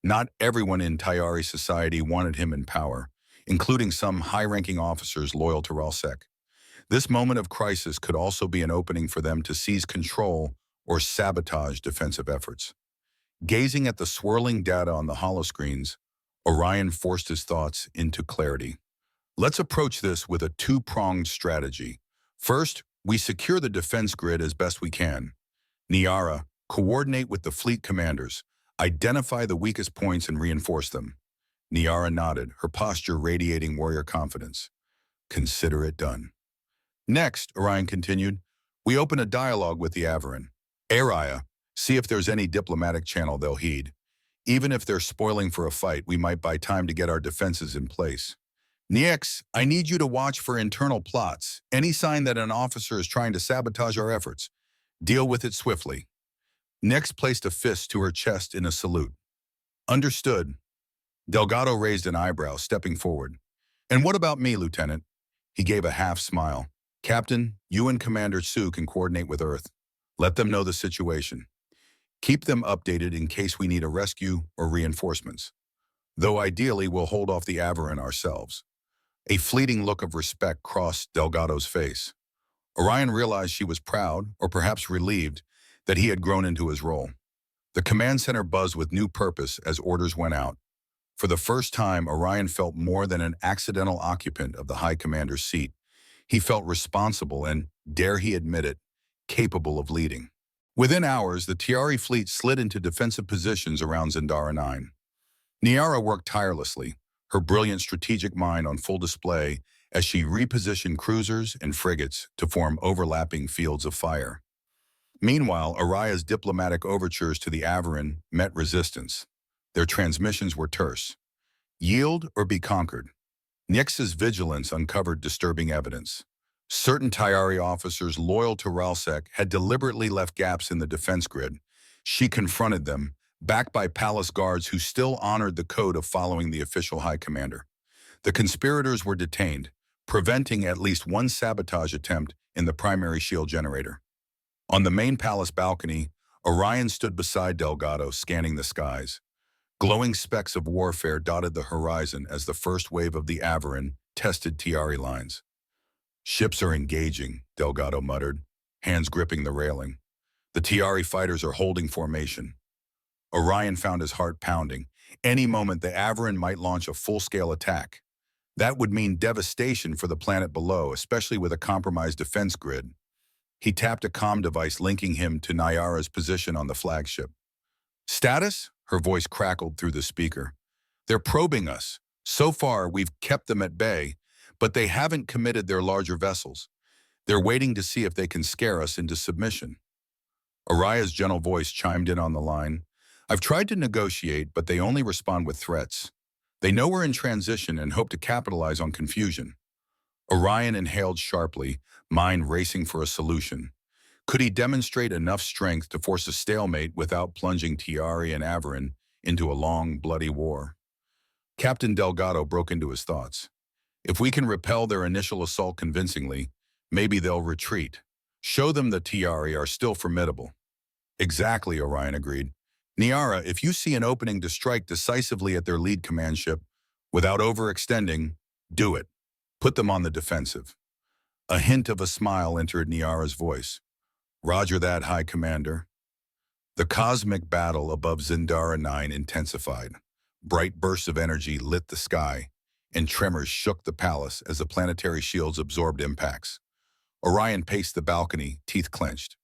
Speaker 1: Not everyone in Tyari society wanted him in power, including some high-ranking officers loyal to Ralsek. This moment of crisis could also be an opening for them to seize control or sabotage defensive efforts. Gazing at the swirling data on the holoscreens, Orion forced his thoughts into clarity. Let's approach this with a two-pronged strategy. First, we secure the defense grid as best we can. Niara, coordinate with the fleet commanders, identify the weakest points and reinforce them. Niara nodded, her posture radiating warrior confidence. Consider it done. Next, Orion continued, we open a dialogue with the Avarin. Araya, see if there's any diplomatic channel they'll heed. Even if they're spoiling for a fight, we might buy time to get our defenses in place. Nyx, I need you to watch for internal plots. Any sign that an officer is trying to sabotage our efforts, deal with it swiftly. Nyx placed a fist to her chest in a salute. Understood. Delgado raised an eyebrow, stepping forward. And what about me, Lieutenant? He gave a half smile. Captain, you and Commander Tsu can coordinate with Earth. Let them know the situation. Keep them updated in case we need a rescue or reinforcements. Though ideally, we'll hold off the Avarin ourselves. A fleeting look of respect crossed Delgado's face. Orion realized she was proud, or perhaps relieved, that he had grown into his role. The command center buzzed with new purpose as orders went out. For the first time, Orion felt more than an accidental occupant of the High Commander's seat. He felt responsible and, dare he admit it, capable of leading. Within hours, the TRE fleet slid into defensive positions around Zendara 9. Niara worked tirelessly, her brilliant strategic mind on full display as she repositioned cruisers and frigates to form overlapping fields of fire. Meanwhile, Araya's diplomatic overtures to the Avarin met resistance. Their transmissions were terse. Yield or be conquered. Nyx's vigilance uncovered disturbing evidence. Certain Tyari officers loyal to Ralsek had deliberately left gaps in the defense grid. She confronted them, backed by palace guards who still honored the code of following the official High Commander. The conspirators were detained, preventing at least one sabotage attempt in the primary shield generator. On the main palace balcony, Orion stood beside Delgado, scanning the skies. Glowing specks of warfare dotted the horizon as the first wave of the Avarin tested TRE lines. Ships are engaging, Delgado muttered, hands gripping the railing. The TRE fighters are holding formation. Orion found his heart pounding. Any moment the Avarin might launch a full-scale attack. That would mean devastation for the planet below, especially with a compromised defense grid. He tapped a comm device linking him to Niara's position on the flagship. Status? Her voice crackled through the speaker. They're probing us. So far, we've kept them at bay, but they haven't committed their larger vessels. They're waiting to see if they can scare us into submission. Araya's gentle voice chimed in on the line. I've tried to negotiate, but they only respond with threats. They know we're in transition and hope to capitalize on confusion. Orion inhaled sharply, mind racing for a solution. Could he demonstrate enough strength to force a stalemate without plunging Tiari and Averin into a long, bloody war? Captain Delgado broke into his thoughts. If we can repel their initial assault convincingly, maybe they'll retreat. Show them the Tiari are still formidable. Exactly, Orion agreed. Niara, if you see an opening to strike decisively at their lead command ship, without overextending, do it. Put them on the defensive. A hint of a smile entered Niara's voice. Roger that, High Commander. The cosmic battle above Zendara 9 intensified. Bright bursts of energy lit the sky, and tremors shook the palace as the planetary shields absorbed impacts. Orion paced the balcony, teeth clenched.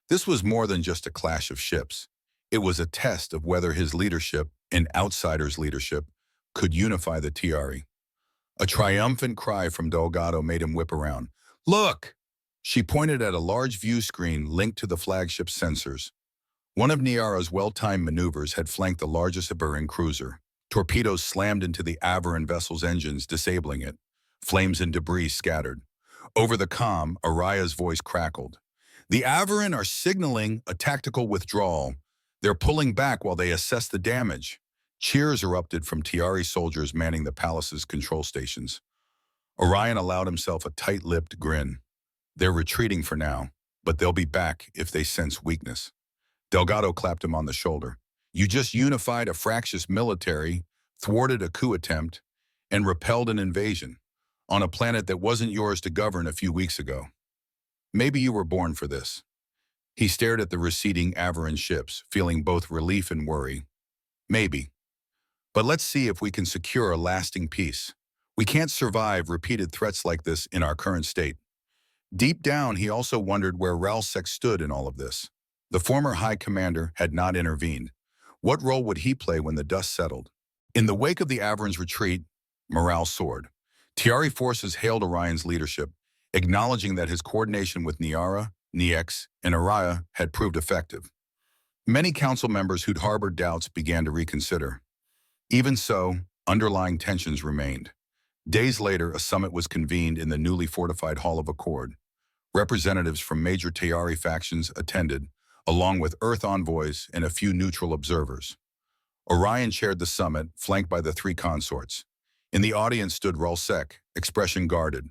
Speaker 1: This was more than just a clash of ships. It was a test of whether his leadership, and outsiders' leadership, could unify the Tiari. A triumphant cry from Delgado made him whip around. Look! She pointed at a large view screen linked to the flagship's sensors. One of Niara's well-timed maneuvers had flanked the largest Iberan cruiser. Torpedoes slammed into the Averin vessel's engines, disabling it. Flames and debris scattered. Over the comm, Araya's voice crackled. The Averin are signaling a tactical withdrawal. They're pulling back while they assess the damage. Cheers erupted from Tiari soldiers manning the palace's control stations. Orion allowed himself a tight-lipped grin. They're retreating for now, but they'll be back if they sense weakness. Delgado clapped him on the shoulder. You just unified a fractious military, thwarted a coup attempt, and repelled an invasion on a planet that wasn't yours to govern a few weeks ago. Maybe you were born for this. He stared at the receding Averin ships, feeling both relief and worry. Maybe. But let's see if we can secure a lasting peace. We can't survive repeated threats like this in our current state. Deep down, he also wondered where Ralsek stood in all of this. The former High Commander had not intervened. What role would he play when the dust settled? In the wake of the Averin's retreat, morale soared. Tiari forces hailed Orion's leadership, acknowledging that his coordination with Niara, Niex, and Araya had proved effective. Many council members who'd harbored doubts began to reconsider. Even so, underlying tensions remained. Days later, a summit was convened in the newly fortified Hall of Accord. Representatives from major Tiari factions attended, along with Earth envoys and a few neutral observers. Orion chaired the summit, flanked by the three consorts. In the audience stood Ralsek, expression guarded.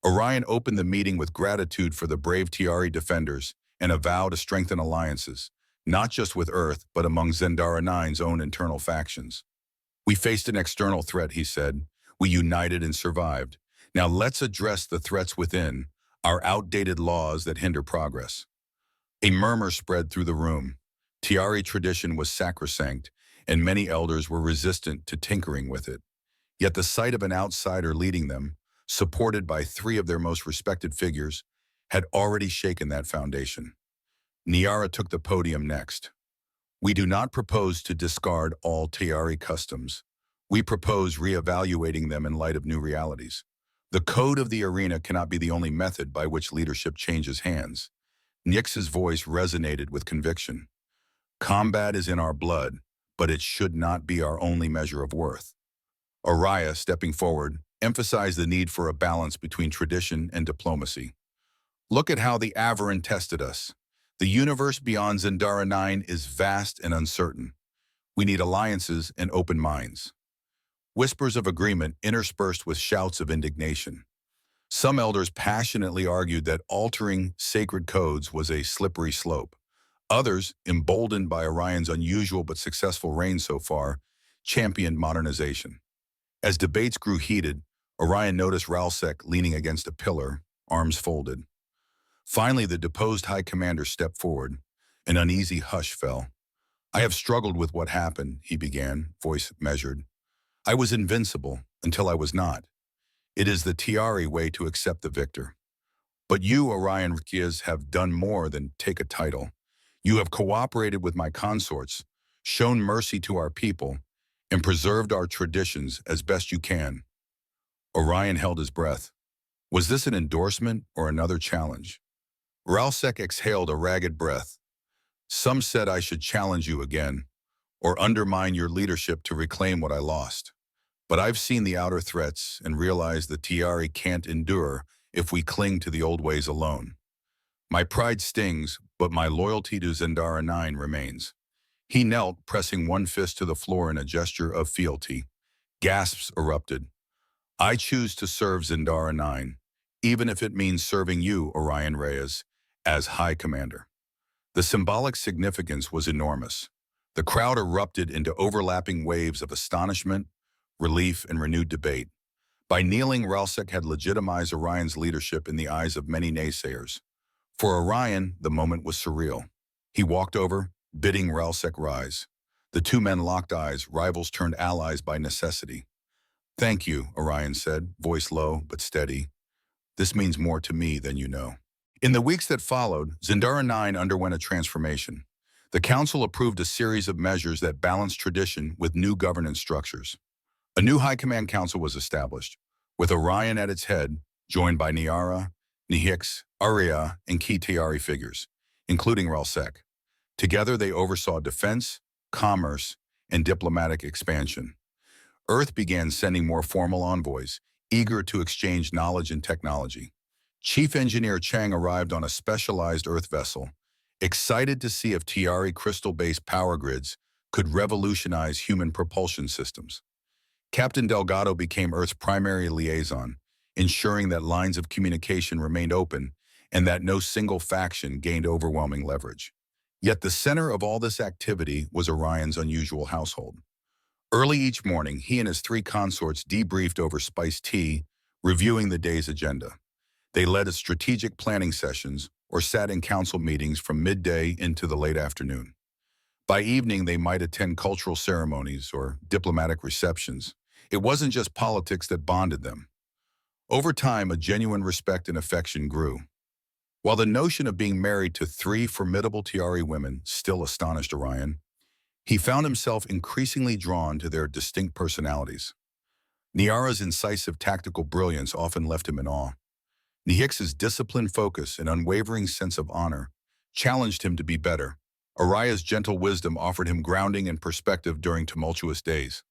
Speaker 1: Orion opened the meeting with gratitude for the brave Tiari defenders and a vow to strengthen alliances, not just with Earth, but among Zendara 9's own internal factions. We faced an external threat, he said. We united and survived. Now let's address the threats within, our outdated laws that hinder progress. A murmur spread through the room. Tiari tradition was sacrosanct, and many elders were resistant to tinkering with it. Yet the sight of an outsider leading them, supported by three of their most respected figures, had already shaken that foundation. Niara took the podium next. We do not propose to discard all Tiari customs. We propose reevaluating them in light of new realities. The code of the arena cannot be the only method by which leadership changes hands. Nyx's voice resonated with conviction. Combat is in our blood, but it should not be our only measure of worth. Araya, stepping forward, emphasized the need for a balance between tradition and diplomacy. Look at how the Averin tested us. The universe beyond Zendara 9 is vast and uncertain. We need alliances and open minds. Whispers of agreement interspersed with shouts of indignation. Some elders passionately argued that altering sacred codes was a slippery slope. Others, emboldened by Orion's unusual but successful reign so far, championed modernization. As debates grew heated, Orion noticed Ralsek leaning against a pillar, arms folded. Finally, the deposed High Commander stepped forward. An uneasy hush fell. I have struggled with what happened, he began, voice measured. I was invincible until I was not. It is the Tiari way to accept the victor. But you, Orion Rikias, have done more than take a title. You have cooperated with my consorts, shown mercy to our people, and preserved our traditions as best you can. Orion held his breath. Was this an endorsement or another challenge? Ralsek exhaled a ragged breath. Some said I should challenge you again, or undermine your leadership to reclaim what I lost. But I've seen the outer threats and realized the Tiari can't endure if we cling to the old ways alone. My pride stings, but my loyalty to Zendara 9 remains. He knelt, pressing one fist to the floor in a gesture of fealty. Gasps erupted. I choose to serve Zendara 9, even if it means serving you, Orion Reyes, as High Commander. The symbolic significance was enormous. The crowd erupted into overlapping waves of astonishment, relief, and renewed debate. By kneeling, Ralsek had legitimized Orion's leadership in the eyes of many naysayers. For Orion, the moment was surreal. He walked over, bidding Ralsek rise. The two men locked eyes, rivals turned allies by necessity. Thank you, Orion said, voice low but steady. This means more to me than you know. In the weeks that followed, Zendara 9 underwent a transformation. The Council approved a series of measures that balanced tradition with new governance structures. A new High Command Council was established, with Orion at its head, joined by Niara, Nihix, Aria, and key Tiari figures, including Ralsek. Together they oversaw defense, commerce, and diplomatic expansion. Earth began sending more formal envoys, eager to exchange knowledge and technology. Chief Engineer Chang arrived on a specialized Earth vessel, excited to see if Tiari crystal-based power grids could revolutionize human propulsion systems. Captain Delgado became Earth's primary liaison, ensuring that lines of communication remained open and that no single faction gained overwhelming leverage. Yet the center of all this activity was Orion's unusual household. Early each morning, he and his three consorts debriefed over spiced tea, reviewing the day's agenda. They led strategic planning sessions or sat in council meetings from midday into the late afternoon. By evening, they might attend cultural ceremonies or diplomatic receptions. It wasn't just politics that bonded them. Over time, a genuine respect and affection grew. While the notion of being married to three formidable Tiari women still astonished Orion, he found himself increasingly drawn to their distinct personalities. Niara's incisive tactical brilliance often left him in awe. Nihix's disciplined focus and unwavering sense of honor challenged him to be better. Araya's gentle wisdom offered him grounding and perspective during tumultuous days.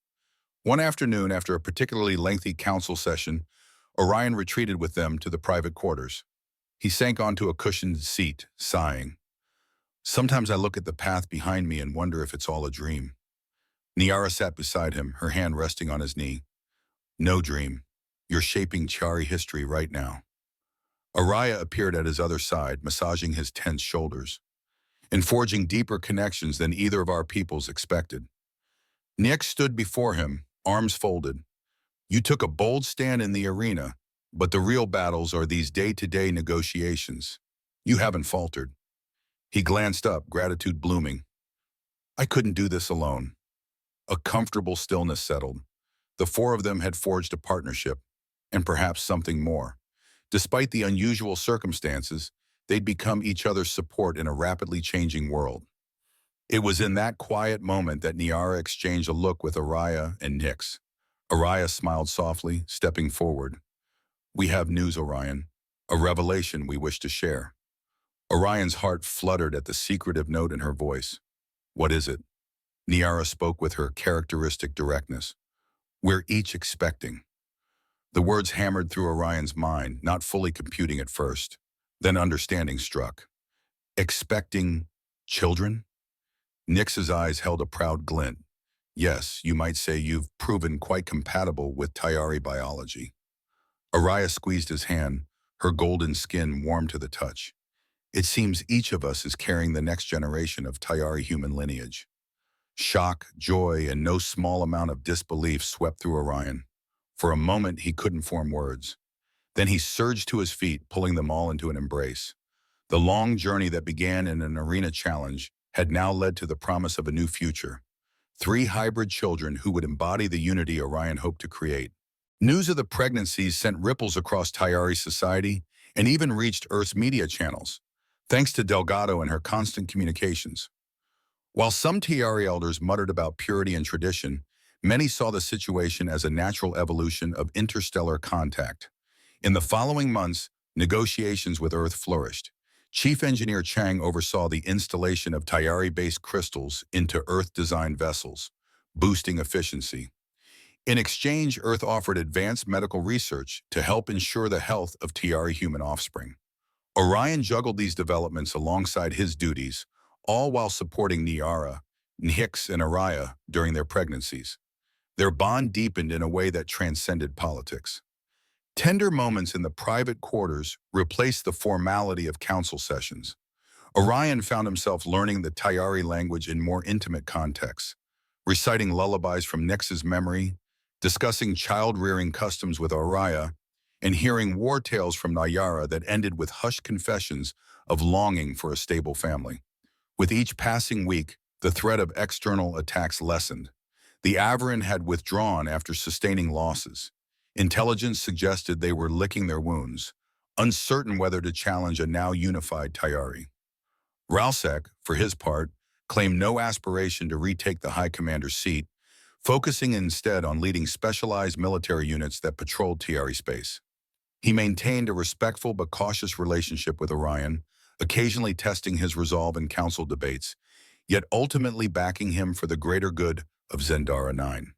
Speaker 1: One afternoon, after a particularly lengthy council session, Orion retreated with them to the private quarters. He sank onto a cushioned seat, sighing. Sometimes I look at the path behind me and wonder if it's all a dream. Niara sat beside him, her hand resting on his knee. No dream. You're shaping Tiari history right now. Araya appeared at his other side, massaging his tense shoulders, and forging deeper connections than either of our peoples expected. Nick stood before him, arms folded. You took a bold stand in the arena, but the real battles are these day-to-day negotiations. You haven't faltered. He glanced up, gratitude blooming. I couldn't do this alone. A comfortable stillness settled. The four of them had forged a partnership, and perhaps something more. Despite the unusual circumstances, they'd become each other's support in a rapidly changing world. It was in that quiet moment that Niara exchanged a look with Araya and Nyx. Araya smiled softly, stepping forward. We have news, Orion. A revelation we wish to share. Orion's heart fluttered at the secretive note in her voice. What is it? Niara spoke with her characteristic directness. We're each expecting. The words hammered through Orion's mind, not fully computing at first. Then understanding struck. Expecting children? Nyx's eyes held a proud glint. Yes, you might say you've proven quite compatible with Tiari biology. Araya squeezed his hand, her golden skin warm to the touch. It seems each of us is carrying the next generation of Tiari human lineage. Shock, joy, and no small amount of disbelief swept through Orion. For a moment, he couldn't form words. Then he surged to his feet, pulling them all into an embrace. The long journey that began in an arena challenge had now led to the promise of a new future. 3 hybrid children who would embody the unity Orion hoped to create. News of the pregnancies sent ripples across Tiari society and even reached Earth's media channels, thanks to Delgado and her constant communications. While some Tiari elders muttered about purity and tradition, many saw the situation as a natural evolution of interstellar contact. In the following months, negotiations with Earth flourished. Chief Engineer Chang oversaw the installation of Tiari-based crystals into Earth-designed vessels, boosting efficiency. In exchange, Earth offered advanced medical research to help ensure the health of Tiari human offspring. Orion juggled these developments alongside his duties, all while supporting Niara, Nyx, and Araya during their pregnancies. Their bond deepened in a way that transcended politics. Tender moments in the private quarters replaced the formality of council sessions. Orion found himself learning the Tayari language in more intimate contexts, reciting lullabies from Nyx's memory, discussing child-rearing customs with Araya, and hearing war tales from Nayara that ended with hushed confessions of longing for a stable family. With each passing week, the threat of external attacks lessened. The Averin had withdrawn after sustaining losses. Intelligence suggested they were licking their wounds, uncertain whether to challenge a now unified Tayari. Ralsek, for his part, claimed no aspiration to retake the High Commander's seat, focusing instead on leading specialized military units that patrolled Tiari space. He maintained a respectful but cautious relationship with Orion, occasionally testing his resolve in council debates, yet ultimately backing him for the greater good of Zendara 9.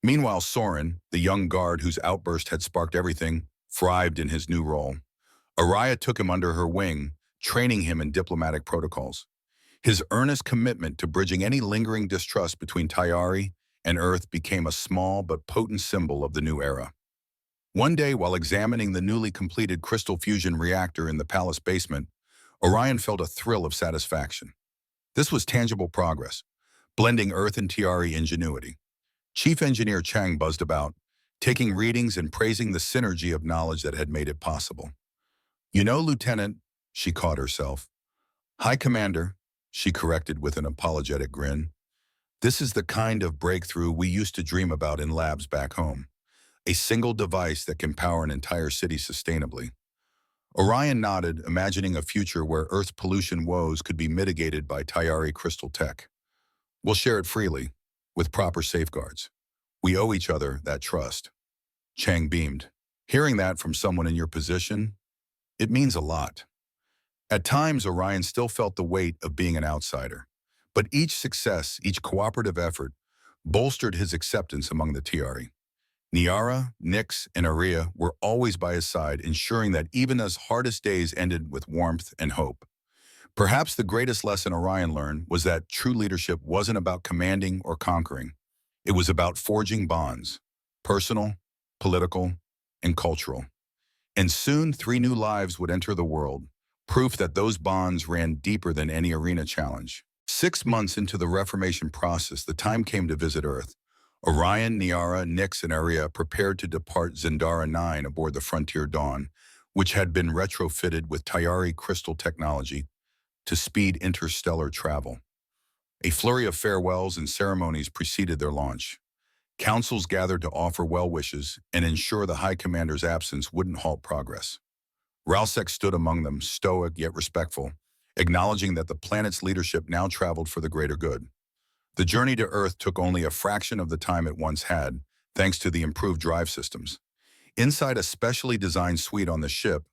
Speaker 1: Meanwhile, Soren, the young guard whose outburst had sparked everything, thrived in his new role. Araya took him under her wing, training him in diplomatic protocols. His earnest commitment to bridging any lingering distrust between Tayari and Earth became a small but potent symbol of the new era. One day, while examining the newly completed crystal fusion reactor in the palace basement, Orion felt a thrill of satisfaction. This was tangible progress, blending Earth and Tiari ingenuity. Chief Engineer Chang buzzed about, taking readings and praising the synergy of knowledge that had made it possible. "You know, Lieutenant," she caught herself. "High Commander," she corrected with an apologetic grin. "This is the kind of breakthrough we used to dream about in labs back home. A single device that can power an entire city sustainably." Orion nodded, imagining a future where Earth's pollution woes could be mitigated by Tayari crystal tech. "We'll share it freely, with proper safeguards. We owe each other that trust." Chang beamed. "Hearing that from someone in your position, it means a lot." At times, Orion still felt the weight of being an outsider. But each success, each cooperative effort, bolstered his acceptance among the Tiari. Niara, Nyx, and Aria were always by his side, ensuring that even his hardest days ended with warmth and hope. Perhaps the greatest lesson Orion learned was that true leadership wasn't about commanding or conquering. It was about forging bonds, personal, political, and cultural. And soon 3 new lives would enter the world, proof that those bonds ran deeper than any arena challenge. 6 months into the Reformation process, the time came to visit Earth. Orion, Niara, Nyx, and Aria prepared to depart Zendara 9 aboard the Frontier Dawn, which had been retrofitted with Tayari crystal technology to speed interstellar travel. A flurry of farewells and ceremonies preceded their launch. Councils gathered to offer well wishes and ensure the High Commander's absence wouldn't halt progress. Ralsek stood among them, stoic yet respectful, acknowledging that the planet's leadership now traveled for the greater good. The journey to Earth took only a fraction of the time it once had, thanks to the improved drive systems. Inside a specially designed suite on the ship,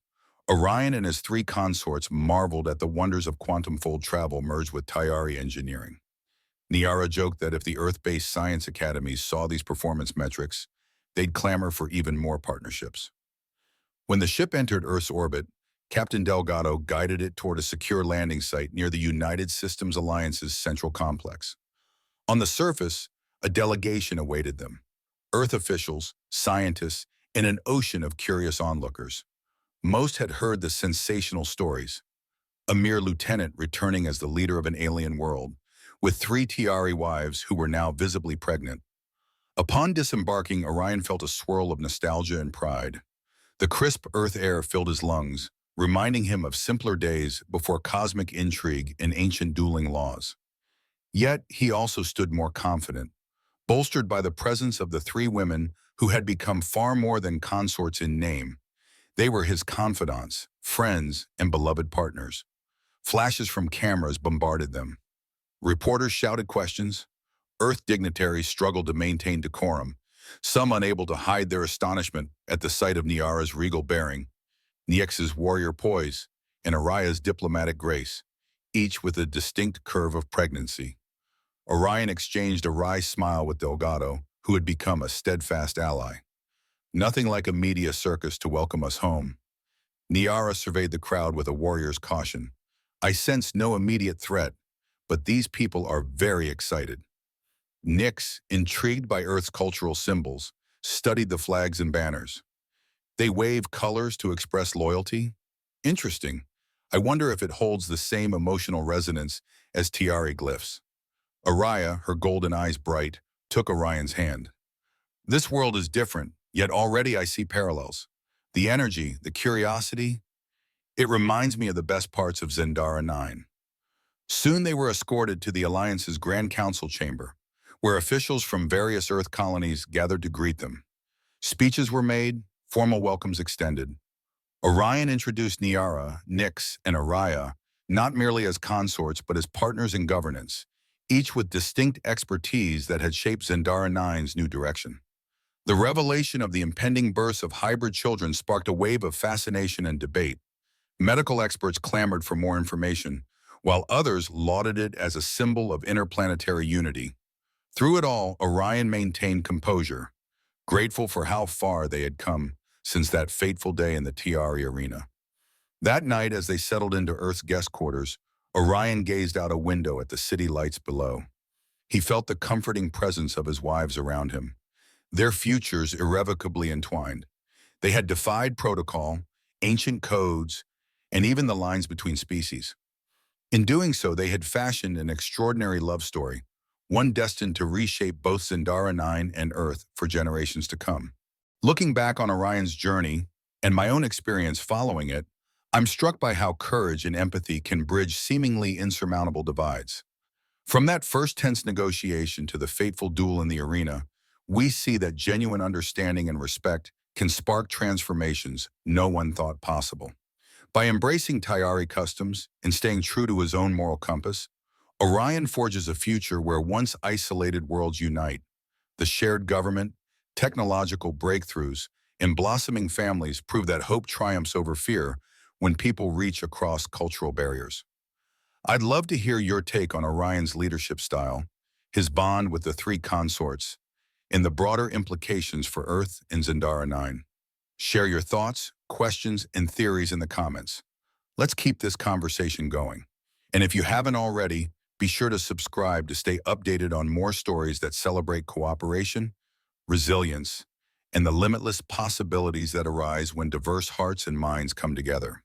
Speaker 1: Orion and his 3 consorts marveled at the wonders of quantum-fold travel merged with Tayari engineering. Niara joked that if the Earth-based science academies saw these performance metrics, they'd clamor for even more partnerships. When the ship entered Earth's orbit, Captain Delgado guided it toward a secure landing site near the United Systems Alliance's central complex. On the surface, a delegation awaited them. Earth officials, scientists, and an ocean of curious onlookers. Most had heard the sensational stories. A mere lieutenant returning as the leader of an alien world, with 3 Tiari wives who were now visibly pregnant. Upon disembarking, Orion felt a swirl of nostalgia and pride. The crisp Earth air filled his lungs, reminding him of simpler days before cosmic intrigue and ancient dueling laws. Yet he also stood more confident, bolstered by the presence of the 3 women who had become far more than consorts in name. They were his confidants, friends, and beloved partners. Flashes from cameras bombarded them. Reporters shouted questions. Earth dignitaries struggled to maintain decorum, some unable to hide their astonishment at the sight of Niara's regal bearing, Nyx's warrior poise, and Araya's diplomatic grace, each with a distinct curve of pregnancy. Orion exchanged a wry smile with Delgado, who had become a steadfast ally. Nothing like a media circus to welcome us home. Niara surveyed the crowd with a warrior's caution. I sense no immediate threat, but these people are very excited. Nyx, intrigued by Earth's cultural symbols, studied the flags and banners. They wave colors to express loyalty? Interesting. I wonder if it holds the same emotional resonance as tiara glyphs. Araya, her golden eyes bright, took Orion's hand. This world is different, yet already I see parallels. The energy, the curiosity, it reminds me of the best parts of Zendara 9. Soon they were escorted to the Alliance's Grand Council chamber, where officials from various Earth colonies gathered to greet them. Speeches were made, formal welcomes extended. Orion introduced Niara, Nyx, and Araya not merely as consorts but as partners in governance, each with distinct expertise that had shaped Zendara 9's new direction. The revelation of the impending births of hybrid children sparked a wave of fascination and debate. Medical experts clamored for more information, while others lauded it as a symbol of interplanetary unity. Through it all, Orion maintained composure, grateful for how far they had come since that fateful day in the Tiari arena. That night, as they settled into Earth's guest quarters, Orion gazed out a window at the city lights below. He felt the comforting presence of his wives around him, their futures irrevocably entwined. They had defied protocol, ancient codes, and even the lines between species. In doing so, they had fashioned an extraordinary love story, one destined to reshape both Zendara 9 and Earth for generations to come. Looking back on Orion's journey and my own experience following it, I'm struck by how courage and empathy can bridge seemingly insurmountable divides. From that first tense negotiation to the fateful duel in the arena, we see that genuine understanding and respect can spark transformations no one thought possible. By embracing Tiari customs and staying true to his own moral compass, Orion forges a future where once isolated worlds unite. The shared government, technological breakthroughs, and blossoming families prove that hope triumphs over fear when people reach across cultural barriers. I'd love to hear your take on Orion's leadership style, his bond with the three consorts, and the broader implications for Earth and Zendara 9. Share your thoughts, questions, and theories in the comments. Let's keep this conversation going. And if you haven't already, be sure to subscribe to stay updated on more stories that celebrate cooperation, resilience, and the limitless possibilities that arise when diverse hearts and minds come together.